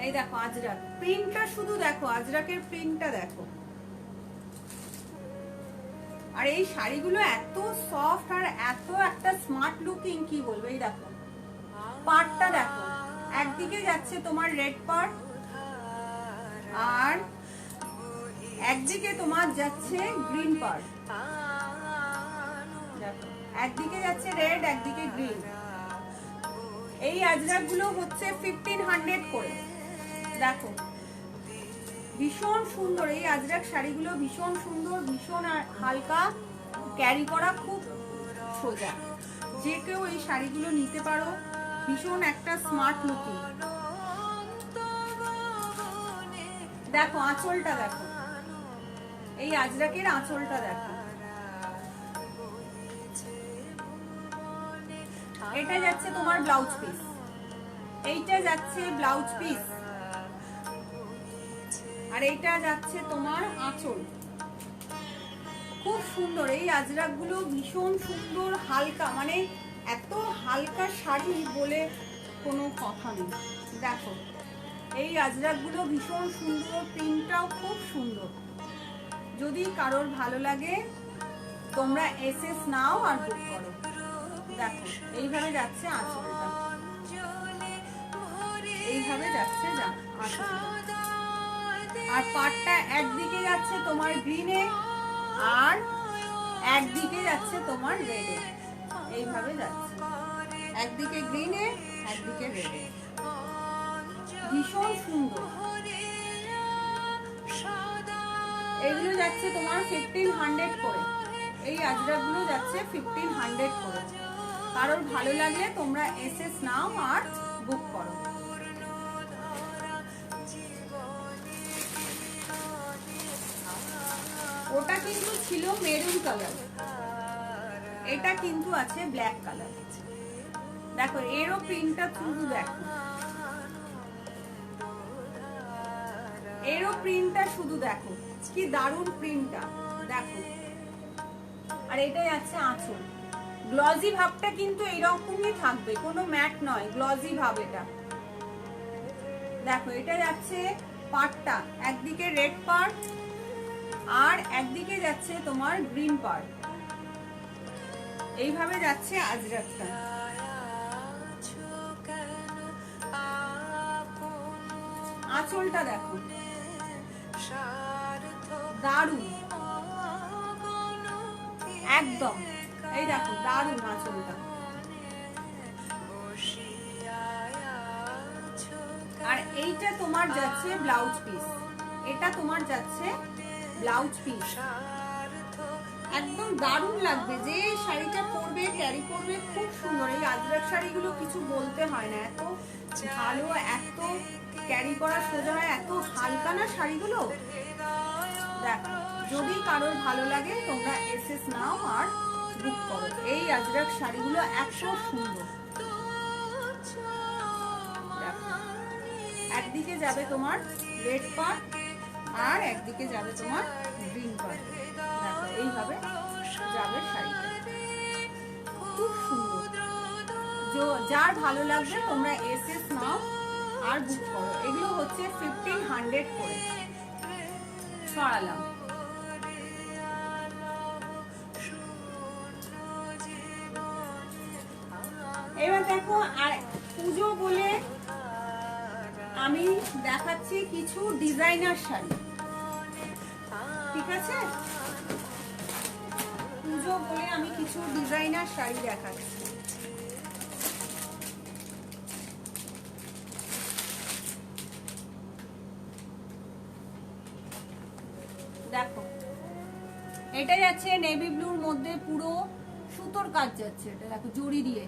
এই দেখো আজরাক প্রিন্টটা, শুধু দেখো আজরাকের প্রিন্টটা দেখো। আর এই শাড়িগুলো এত সফট আর এত একটা স্মার্ট লুকিং, কি বলবো। এই দেখো পাড়টা দেখো, একদিকে যাচ্ছে তোমার রেড পাড় আর একদিকে তোমার যাচ্ছে গ্রিন পাড়। দেখো একদিকে যাচ্ছে রেড, একদিকে গ্রিন। এই আজরাক গুলো হচ্ছে 1500 করে। দেখো ভীষণ সুন্দর এই আজরাক শাড়িগুলো, ভীষণ সুন্দর, ভীষণ হালকা, ক্যারি করা খুব সোজা। যে কেউ এই শাড়িগুলো নিতে পারো, ভীষণ একটা স্মার্ট লুকিং। দেখো আঁচলটা দেখো, এই আজরাকের আঁচলটা দেখো। এটা যাচ্ছে তোমার ব্লাউজ পিস, এইটা যাচ্ছে ব্লাউজ পিস, আর এইটা যাচ্ছে তোমার আঁচল। খুব সুন্দর এই আজরাক গুলো, ভীষণ সুন্দর, হালকা, মানে এত হালকা শাড়ি বলে কোনো কথা নেই। দেখো এই আজরাক গুলো ভীষণ সুন্দর, প্রিন্টটাও খুব সুন্দর। যদি কারোর ভালো লাগে তোমরা এসএস নাও আর বুক করো। দেখো এইভাবে যাচ্ছে আঁচলটা, এইভাবে যাচ্ছে আঁচলটা। আর পাটটা একদিকে যাচ্ছে তোমার গ্রিনে আর একদিকে যাচ্ছে তোমার রেডে, এইভাবে যাচ্ছে, একদিকে গ্রিনে একদিকে রেডে, ভীষণ সুন্দর। এগুলো যাচ্ছে তোমার 1500 করে, এই আজরাকগুলো যাচ্ছে 1500 করে। কারোর ভালো লাগলে তোমরা এসএস নাও আর বুক করো। ওটা কিন্তু ছিল মেরুন কালার, এটা কিন্তু আছে ব্ল্যাক কালার। দেখো এরও প্রিন্টটা শুধু দেখো, এরও প্রিন্টটা শুধু দেখো, কি দারুণ প্রিন্টটা দেখো। আর এটাই আছে আঁচল। গ্লজি ভাবটা কিন্তু এরকমই থাকবে, কোনো ম্যাট নয়, গ্লজি ভাব এটা। দেখো এটা যাচ্ছে পাটটা, একদিকে রেড পার্ট আর একদিকে যাচ্ছে তোমার গ্রিন পার্ট, এইভাবে যাচ্ছে আজরাকটা। আঁচলটা দেখো দারুণ, একদম এই দেখো দারুণ আঁচলটা। আর এইটা তোমার যাচ্ছে ব্লাউজ পিস, এটা তোমার যাচ্ছে ব্লাউজ পিস। একদম দারুণ লাগবে, যে শাড়িটা পরবে ক্যারি করবে খুব সুন্দর। এই আজরাক শাড়িগুলো কিছু বলতে হয় না, এত ভালো, এত ক্যারি করা সোজা হয়, এত হালকা না শাড়িগুলো। দেখো যদি কারোর ভালো লাগে তোমরা এসএস নাও আর বুক করো। এই আজরাক শাড়িগুলো এত সুন্দর। দেখো একদিকে যাবে তোমার রেড পার্ট আর একদিকে যাবে তোমার গ্রিন পার্ট। দেখো এইভাবে যাবে শাড়িটা, খুব সুন্দর। যার ভালো লাগবে তোমরা এসএস নাও আর বুক করো। এগুলো হচ্ছে 1500 করে ছড়ালাম। এবার দেখো, আর পুজো বলে আমি দেখাচ্ছি কিছু ডিজাইনার শাড়ি, ঠিক আছে? পুজো বলে আমি কিছু ডিজাইনার শাড়ি দেখাচ্ছি। দেখো এটা যাচ্ছে নেভি ব্লুর মধ্যে, পুরো সুতোর কাজ যাচ্ছে, এটা দেখো জড়ি দিয়ে,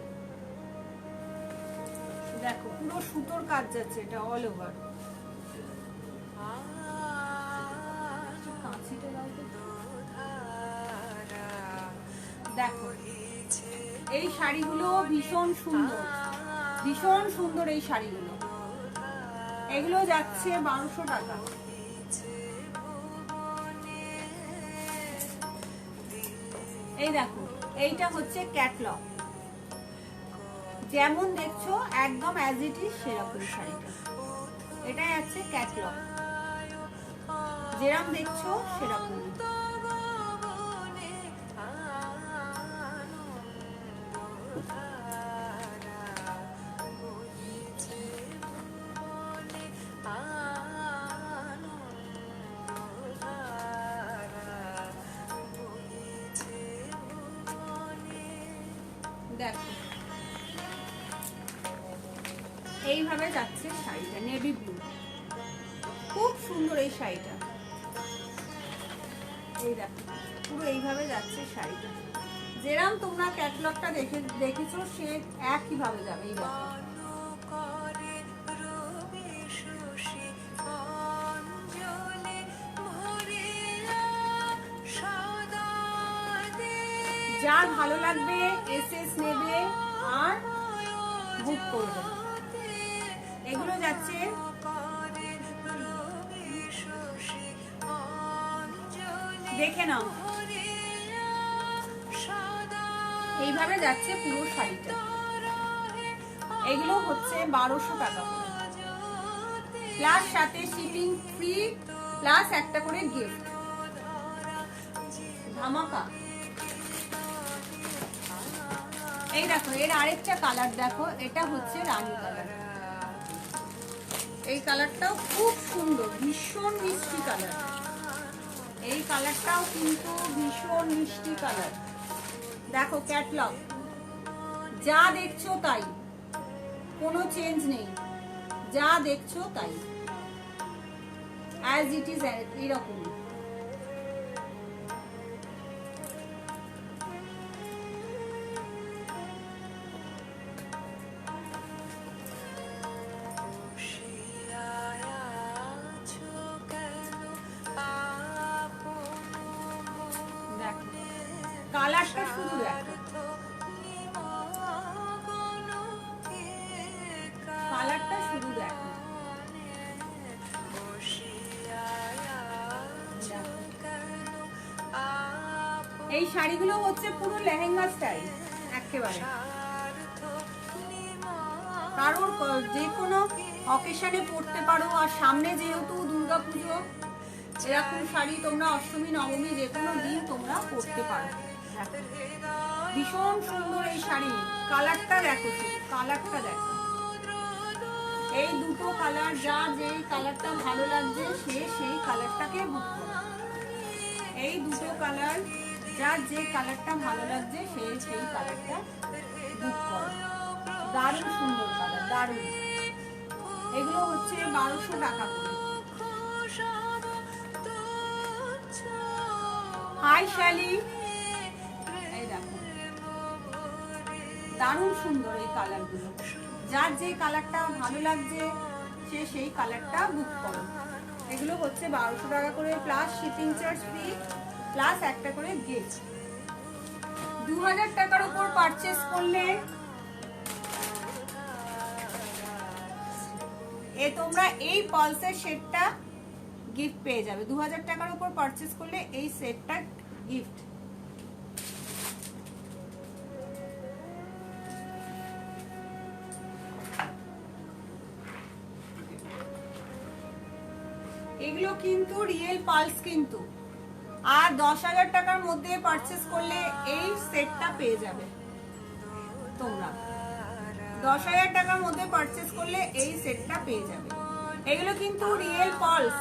দেখো পুরো সুতোর কাজ যাচ্ছে, এটা অল ওভার। দেখো এই শাড়িগুলো ভীষণ সুন্দর, ভীষণ সুন্দর এই শাড়িগুলো। এগুলো যাচ্ছে 1200 টাকা। এই দেখো এইটা হচ্ছে ক্যাটলগ, যেমন দেখছো একদম অ্যাজ ইট ইজ সেরকম শাড়িটা। এটা যাচ্ছে ক্যাটলগ, যেরকম দেখছো সেরকম। দেখো এইভাবে যাচ্ছে শাড়িটা, নেভি ব্লু, খুব সুন্দর এই শাড়িটা। এই দেখো পুরো এইভাবে যাচ্ছে শাড়িটা, যেরকম তোমরা ক্যাটালগটা দেখেছো সে একই ভাবে যাবে। এই দেখো যার ভালো লাগবে এসএস নেবে আর বুক করবে। এগুলো যাচ্ছে দেখে নাও, এইভাবে যাচ্ছে পুরো শাড়িটা। এগুলো হচ্ছে 1200 টাকা করে, প্লাস সাথে শিপিং ফ্রি, প্লাস একটা করে গিফট। ধামাকা। এই দেখো এর আরেকটা কালার দেখো, এটা হচ্ছে রানী কালার। এই কালারটাও খুব সুন্দর, ভীষণ মিষ্টি কালার। এই কালারটাও কিন্তু ভীষণ মিষ্টি কালার। দেখো ক্যাটলগ, যা দেখছো তাই, কোনো চেঞ্জ নেই, যা দেখছো তাই অ্যাজ ইট ইজ এরকম। কালারটা শুধু দেখো, কালারটা শুধু দেখো। এই শাড়িগুলো হচ্ছে পুরো লেহেঙ্গা স্টাইল একেবারে। কারোর যে কোনো অকেশনে পরতে পারো। আর সামনে যেহেতু দুর্গাপুজো, এরকম শাড়ি তোমরা অষ্টমী নবমী যে কোনো দিন তোমরা পরতে পারো। ভীষণ সুন্দর এই শাড়ি। কালারটা দেখো, কালারটা দেখো। এই দুটো কালার, যা যেই কালারটা ভালো লাগছে সে সেই কালারটাকে বুক করো। এই দুটো কালার, যার যে কালারটা ভালো লাগছে সে সেই কালারটা বুক করো। দারুণ সুন্দর কালার, দারুণ। এগুলো হচ্ছে 1200 টাকা করে। হাই শালি, এই দেখো দারুণ সুন্দর এই কালারগুলো। যার যে কালারটা ভালো লাগছে সে সেই কালারটা বুক করো। এগুলো হচ্ছে 1200 টাকা করে, plus shipping charge free, plus একটা করে গিফট। 2000 টাকার উপর পারচেস করলে তোমরা এই পালসের সেটটা গিফট পেয়ে যাবে। 2000 টাকার উপর পারচেস করলে এই সেটটা গিফট। এগুলো কিন্তু রিয়েল পালস কিন্তু। আর 10,000 টাকার মধ্যে পারচেস করলে এই সেটটা পেয়ে যাবে তোমরা। 10,000 টাকার মধ্যে পারচেস করলে এই সেটটা পেয়ে যাবে। এগুলো কিন্তু রিয়েল পালস,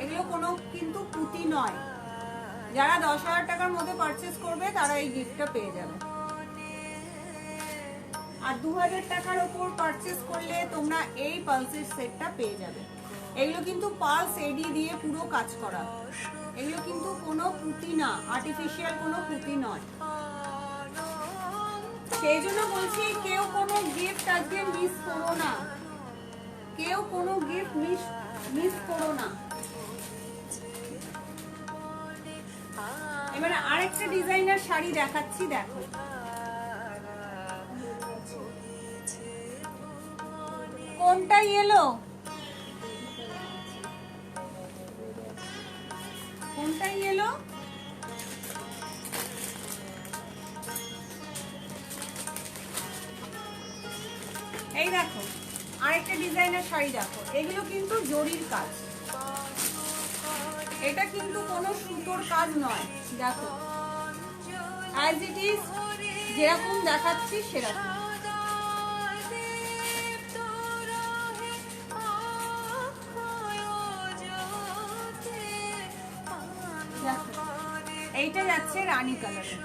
এগুলো কোনো কিন্তু পুঁতি নয়। যারা 10,000 টাকার মধ্যে পারচেস করবে তারা এই গিফটটা পেয়ে যাবে। আর 2000 টাকার উপর পারচেস করলে তোমরা এই পালসের সেটটা পেয়ে যাবে। এগুলো কিন্তু পালস এডি দিয়ে পুরো কাজ করা। এগুলো কিন্তু কোনো পুঁতি না, আর্টিফিশিয়াল কোনো পুঁতি নয়। সেই জন্য বলছি কেউ কোনো গিফট আজকে মিস করো না, কেউ কোনো গিফট মিস করো না। এবারে আরেকটা ডিজাইনার শাড়ি দেখাচ্ছি, দেখো। কোনটা ইয়েলো, কোনটা ইয়েলো? এই দেখো আরেকটা ডিজাইনার শাড়ি দেখো। এগুলো কিন্তু জরির কাজ, এটা কিন্তু কোনো সুতোর কাজ নয়। দেখো অ্যাজ ইট ইজ যেরকম দেখাচ্ছি সেরকম। এইটা যাচ্ছে রানী কালারে।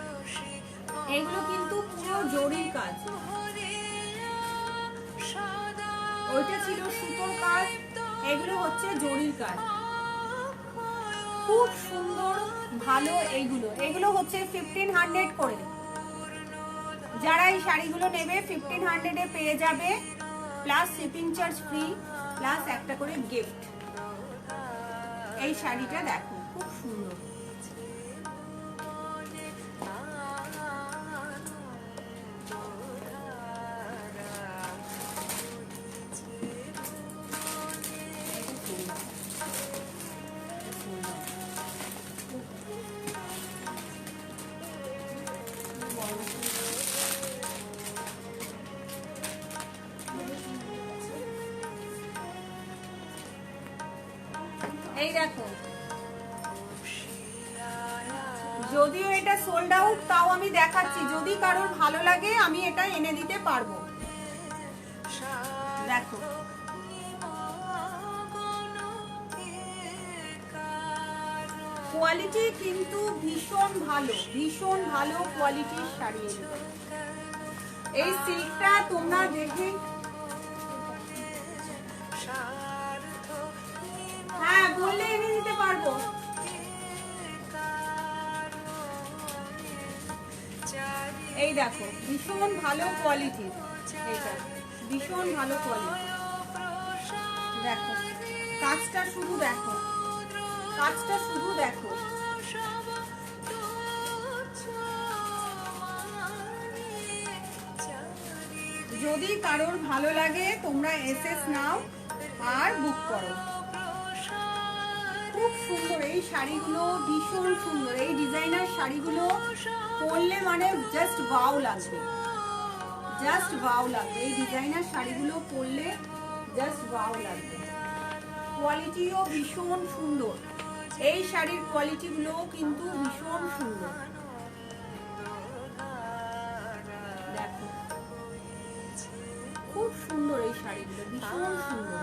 এগুলো কিন্তু পুরো জরির কাজ। ওইটা ছিল সুতোর কাজ, এগুলো হচ্ছে জরির কাজ। খুব সুন্দর ভালো। এগুলো হচ্ছে 1500 করে। যারা এই শাড়িগুলো নেবে 1500 পেয়ে যাবে, plus shipping charge free, plus একটা করে গিফট। এই শাড়িটা দেখো খুব সুন্দর। দেখো, যদিও এটা সোল্ড আউট, তাও আমি দেখাচ্ছি, যদি কারোর ভালো লাগে আমি এটা এনে দিতে পারবো। দেখো কোয়ালিটি কিন্তু ভীষণ ভালো কোয়ালিটির শাড়ি। এই সিল্কটা তোমরা দেখে, হ্যাঁ বললে এনে দিতে পারবো। এই দেখো ভীষণ ভালো কোয়ালিটির, এটা ভীষণ ভালো কোয়ালিটি। দেখো কাজটা শুধু দেখো, কাজটা শুধু দেখো। যদি কারোর ভালো লাগে তোমরা এসএস নাও আর বুক করো। খুব সুন্দর এই শাড়িগুলো, ভীষণ সুন্দর এই ডিজাইনার শাড়িগুলো পরলে মানে জাস্ট ওয়াও লাগবে, জাস্ট ওয়াও লাগবে। এই ডিজাইনার শাড়িগুলো পরলে জাস্ট ওয়াও লাগবে। কোয়ালিটিও ভীষণ সুন্দর, এই শাড়ির কোয়ালিটিগুলো কিন্তু ভীষণ সুন্দর। দেখো খুব সুন্দর এই শাড়িগুলো, ভীষণ সুন্দর।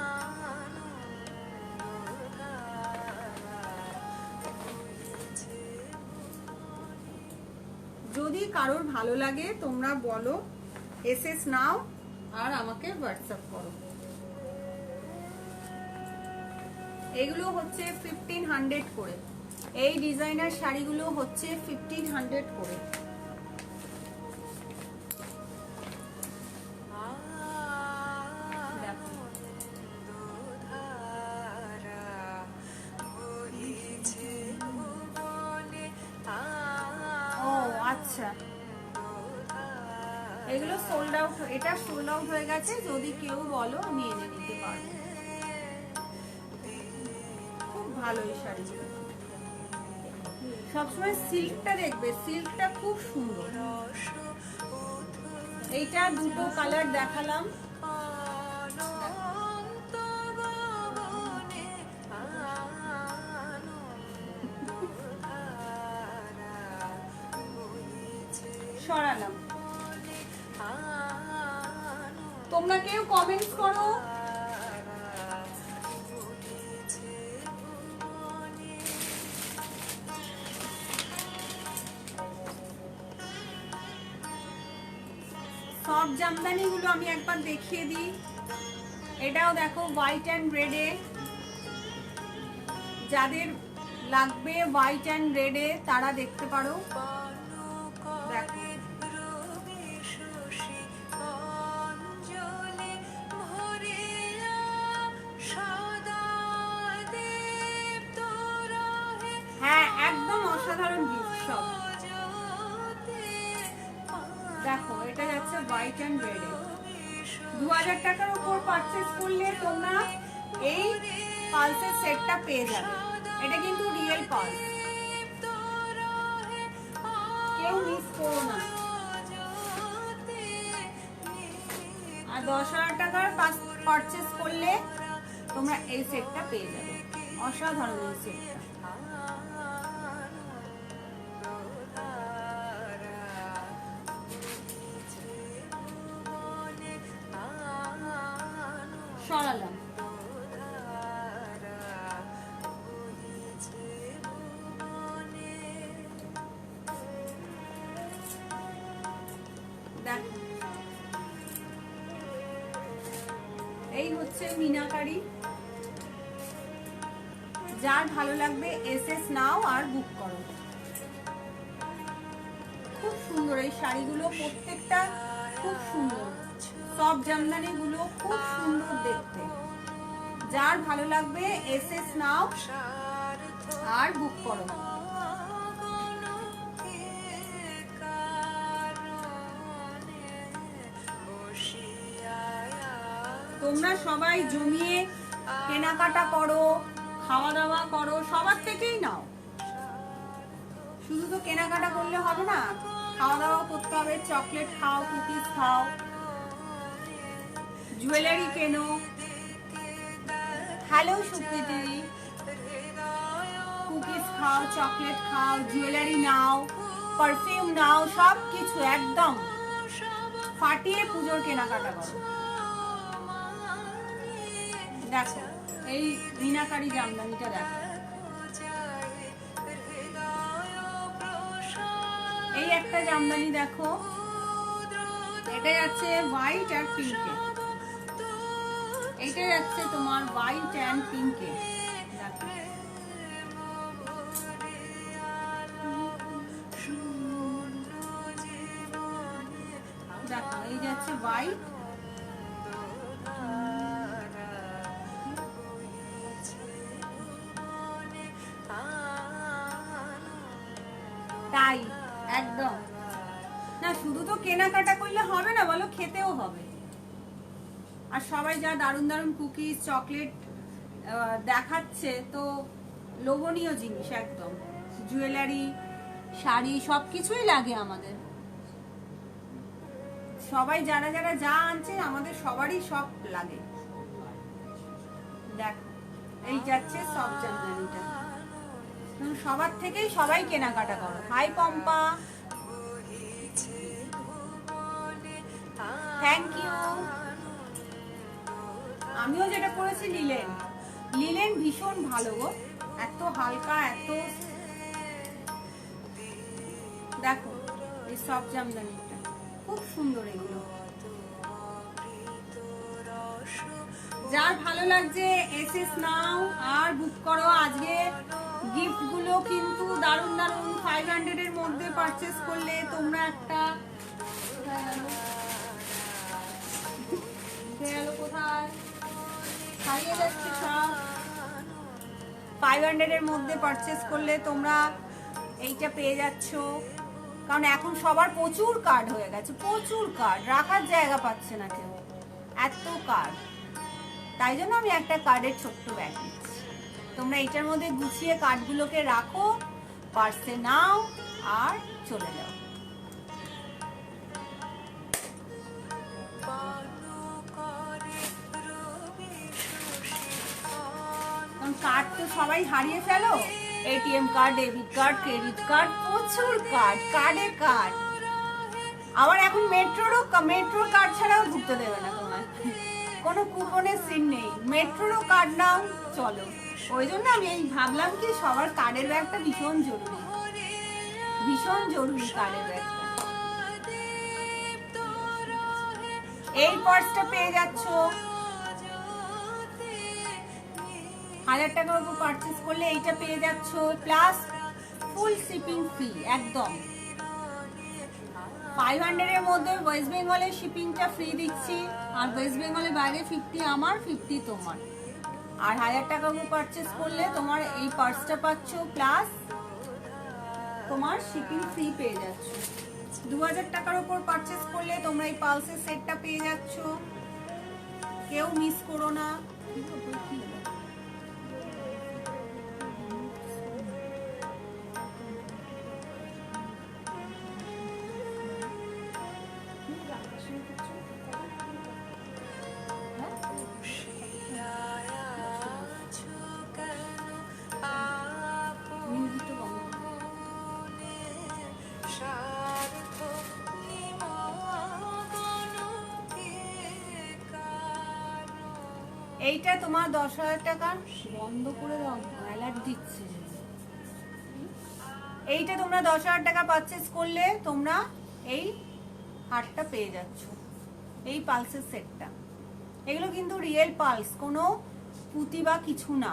যদি কারোর ভালো লাগে তোমরা বলো, এসএস নাও আর আমাকে হোয়াটসঅ্যাপ করো। এগুলো হচ্ছে 1500 করে, এই ডিজাইনার শাড়িগুলো হচ্ছে 1500 করে। ও আচ্ছা, এগুলো সোল্ড আউট, এটা সোল্ড আউট হয়ে গেছে। যদি কেউ বলো আমি এনে নিতে পারবো। খুব ভালো এই শাড়িগুলো। সবসময় সিল্কটা দেখবে, সিল্কটা খুব সুন্দর। এইটা দুটো কালার দেখালাম। সরালাম। তোমরা কেউ কমেন্টস করো। সব জামদানি গুলো আমি একবার দেখিয়ে দিই। এটাও দেখো হোয়াইট অ্যান্ড রেডে, যাদের লাগবে হোয়াইট অ্যান্ড রেডে তারা দেখতে পারো। দেখো হ্যাঁ একদম অসাধারণ গিফট সব। দেখো এটা যাচ্ছে হোয়াইট অ্যান্ড রেডে। 2000 টাকার উপর পারচেজ করলে তোমরা এই পালসের সেটটা পেয়ে যাবে। এটা কিন্তু রিয়েল পালস, কেউ মিস করো না। আর 10,000 টাকার পারচেজ করলে তোমরা এই সেটটা পেয়ে যাবে। অসাধারণ এই সেটটা। সরালাম। দেখো এই হচ্ছে মিনাকারি। যার ভালো লাগবে এসএস নাও আর বুক করো। খুব সুন্দর এই শাড়িগুলো, প্রত্যেকটা খুব সুন্দর। সব জামদানি গুলো খুব সুন্দর দেখতে। যার ভালো লাগবে এসএস নাও আর বুক করো। তোমরা সবাই জমিয়ে কেনাকাটা করো, খাওয়া দাওয়া করো, সবার থেকেই নাও। শুধু তো কেনাকাটা করলে হবে না, খাওয়া দাওয়া করতে হবে। চকলেট খাও, কুকিজ খাও, জুয়েলারি কেনো। হ্যালো সুপ্রীতি। কুকিজ খাও, চকলেট খাও, জুয়েলারি নাও, পারফিউম নাও, সব কিছু একদম ফাটিয়ে পুজোর কেনাকাটা করো। দেখো এই মিনাকারি জামদানিটা দেখো, এই একটা জামদানি দেখো, এটা যাচ্ছে হোয়াইট আর পিঙ্কে, এইটা যাচ্ছে তোমার হোয়াইট অ্যান্ড পিঙ্কে। দেখো এই যাচ্ছে হোয়াইট, তাই একদম না, শুধু তো কেনাকাটা করলে হবে না বলো, খেতেও হবে। আর সবাই যা দারুণ দারুণ কুকিজ চকলেট দেখাচ্ছে, তো লোভনীয় জিনিস একদম, জুয়েলারি শাড়ি সবকিছুই লাগে আমাদের। সবাই যারা যারা যা আনছে আমাদের সবারই সব লাগে। দেখো এই যাচ্ছে সব জামদানিটা, সবার থেকেই সবাই কেনাকাটা করো। Hi Pampa, thank you. আমিও যেটা করেছি লিলেন, লিলেন ভীষণ ভালো গো, এত হালকা, এত দেখো এই সব জামদানিটা খুব সুন্দর। এগুলো যার ভালো লাগছে এসএস নাও আর বুক করো। আজকে গিফট গুলো কিন্তু দারুণ দারুণ, 500 এর মধ্যে পারচেস করলে তোমরা একটা কোথায় হারিয়ে যাচ্ছে সব, 500 এর মধ্যে পারচেস করলে তোমরা এইটা পেয়ে যাচ্ছ। কারণ এখন সবার প্রচুর কার্ড হয়ে গেছে, প্রচুর কার্ড, রাখার জায়গা পাচ্ছে না কেউ, এত কার্ড। তাই জন্য আমি একটা কার্ডের ছোট্ট ব্যাগ দিচ্ছি, তোমরা এইটার মধ্যে গুছিয়ে কার্ডগুলোকে রাখো, পার্সে নাও আর চলে যাও। কার্ড তো সবাই হারিয়ে ফেলো, ATM card, debit card, credit card, প্রচুর কার্ড, কার্ডে কার্ড। আবার এখন মেট্রোর কার্ড ছাড়াও ঢুকতে দেবে না তোমার, কোনো কুপনের সিন নেই, মেট্রোরও কার্ড নাও চলো। ওই জন্য আমি এই ভাবলাম কি সবার কার্ডের ব্যাগটা ভীষণ জরুরি, ভীষণ জরুরি কার্ডের ব্যাগটা। এই পার্সটা পেয়ে যাচ্ছ 1000 টাকার উপর পারচেস করলে এইটা পেয়ে যাচ্ছ, প্লাস ফুল শিপিং ফ্রি একদম। 500 এর মধ্যে ওয়েস্ট বেঙ্গলের শিপিংটা ফ্রি দিচ্ছি, আর ওয়েস্ট বেঙ্গলের বাইরে 50 আমার 50 তোমার। আর 1000 টাকার উপর পারচেস করলে তোমার এই পার্সটা পাচ্ছ, প্লাস তোমার শিপিং ফ্রি পেয়ে যাচ্ছ। 2000 টাকার উপর পারচেস করলে তোমরা এই পালসের সেটটা পেয়ে যাচ্ছ, কেউ মিস করো না। এইটা তোমার 10,000 টাকা, বন্ধ করে দাও, অ্যালার্ট দিচ্ছে। এইটা তোমরা 10,000 টাকা পারচেস করলে তোমরা এই হারটা পেয়ে যাচ্ছ, এই পালসের সেটটা। এগুলো কিন্তু রিয়েল পালস, কোনো পুঁতি বা কিছু না,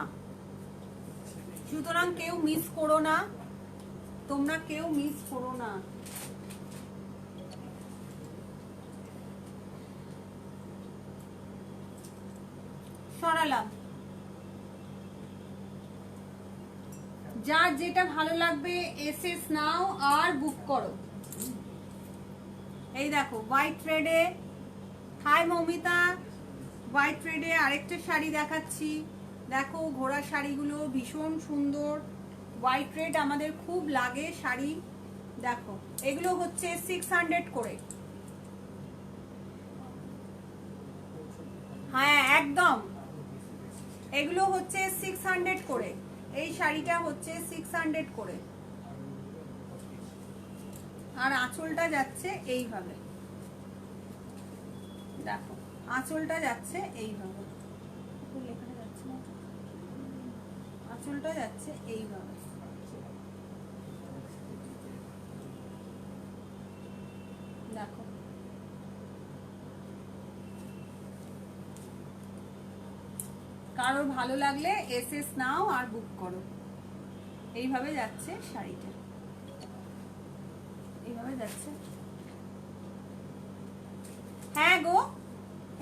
সুতরাং কেউ মিস করো না, তোমরা কেউ মিস করো না। সরালাম, যার যেটা ভালো লাগবে এসএস নাও আর বুক করো। এই দেখো হোয়াইট থ্রেডে, হাই মমিতা, হোয়াইট থ্রেডে আরেকটা শাড়ি দেখাচ্ছি। দেখো ঘোড়া শাড়িগুলো ভীষণ সুন্দর, হোয়াইট থ্রেড আমাদের খুব লাগে শাড়ি। দেখো এগুলো হচ্ছে 600 করে, হ্যাঁ একদম, এগুলো হচ্ছে 600 করে। এই শাড়িটা হচ্ছে 600 করে, আর আঁচলটা যাচ্ছে এইভাবে, দেখো আঁচলটা যাচ্ছে এইভাবে, আঁচলটা যাচ্ছে এইভাবে। দেখো কারোর ভালো লাগলে এসএস নাও আর বুক করো। এইভাবে যাচ্ছে শাড়িটা, এইভাবে যাচ্ছে। হ্যাঁ গো,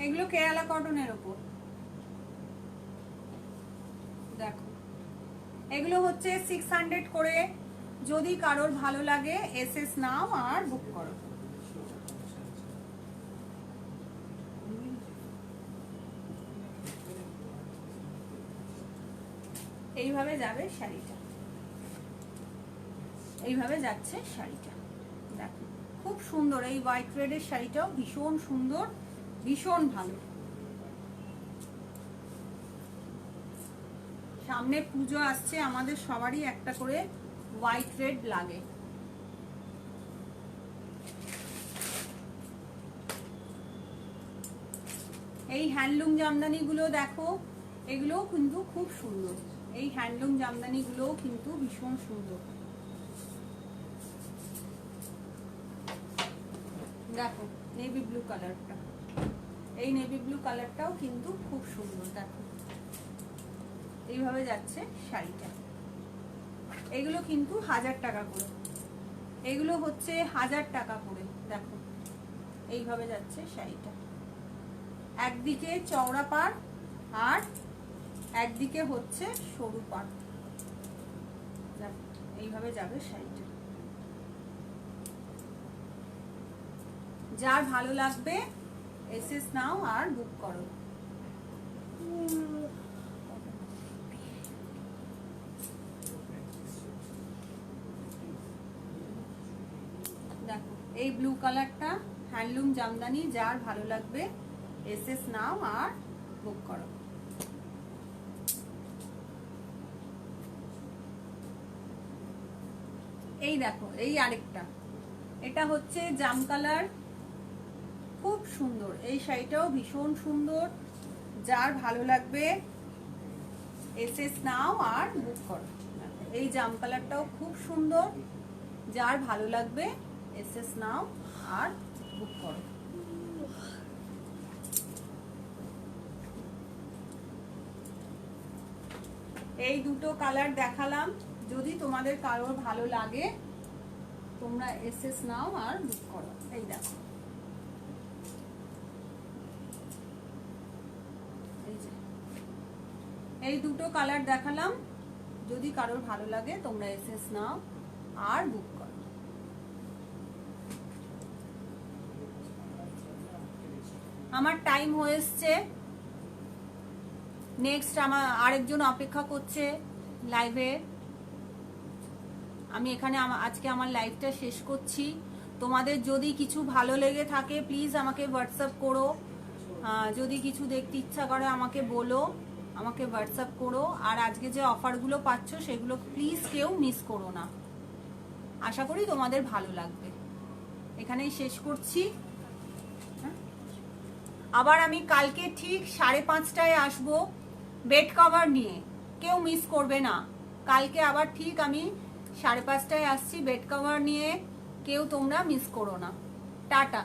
এগুলো কেরালা কটনের ওপর। দেখো এগুলো হচ্ছে 600 করে, যদি কারোর ভালো লাগে এসএস নাও আর বুক করো। এইভাবে যাবে শাড়িটা, এইভাবে যাচ্ছে শাড়িটা। দেখো খুব সুন্দর, এই হোয়াইট রেডের শাড়িটাও ভীষণ সুন্দর, ভীষণ ভালো। সামনে পুজো আসছে, আমাদের সবারই একটা করে হোয়াইট রেড লাগে। এই হ্যান্ডলুম জামদানি গুলো দেখো, এগুলোও কিন্তু খুব সুন্দর। এই হ্যান্ডলুম জামদানি গুলোও কিন্তু ভীষণ সুন্দর। দেখো নেভি ব্লু কালারটা, এই নেভি ব্লু কালারটাও কিন্তু খুব সুন্দর। দেখো এইভাবে যাচ্ছে শাড়িটা। এগুলো কিন্তু 1000 টাকা করে, এগুলো হচ্ছে 1000 টাকা করে। দেখো এইভাবে যাচ্ছে শাড়িটা, একদিকে চওড়া পাড় আর একদিকে হচ্ছে সরু পাড়। দেখো এইভাবে যাবে শাড়িটা। যার ভালো লাগবে এসএস নাও আর বুক করো। দেখো এই ব্লু কালারটা হ্যান্ডলুম জামদানি, যার ভালো লাগবে এসএস নাও আর বুক করো। এই দেখো এই আরেকটা, এটা হচ্ছে জাম কালার, খুব সুন্দর। এই শাড়িটাও ভীষণ সুন্দর, যার ভালো লাগবে এসএস নাও আর বুক করো। এই জাম কালারটাও খুব সুন্দর, যার ভালো লাগবে এসএস নাও আর বুক করো। এই দুটো কালার দেখালাম, যদি তোমাদের কারোর ভালো লাগে তোমরা এসএস নাও আর বুক করো। এই দেখো এই দুটো কালার দেখালাম, যদি কারোর ভালো লাগে তোমরা এসএস নাও আর বুক করো। আমার টাইম হয়েছে, নেক্সট আমার আরেকজন অপেক্ষা করছে লাইভে। আমি এখানে আজকে আমার লাইভটা শেষ করছি। তোমাদের যদি কিছু ভালো লেগে থাকে প্লিজ আমাকে হোয়াটসঅ্যাপ করো, যদি কিছু দেখতে ইচ্ছা করে আমাকে বলো, আমাকে হোয়াটসঅ্যাপ করো। আর আজকে যে অফারগুলো পাচ্ছ সেগুলো প্লিজ কেউ মিস করো না। আশা করি তোমাদের ভালো লাগবে। এখানেই শেষ করছি। আবার আমি কালকে ঠিক 5:30টায় আসবো বেড কভার নিয়ে, কেউ মিস করবে না। কালকে আবার ঠিক আমি 5:30টায় আসছি বেড কভার নিয়ে, কেউ তোমরা মিস করো না। টাটা।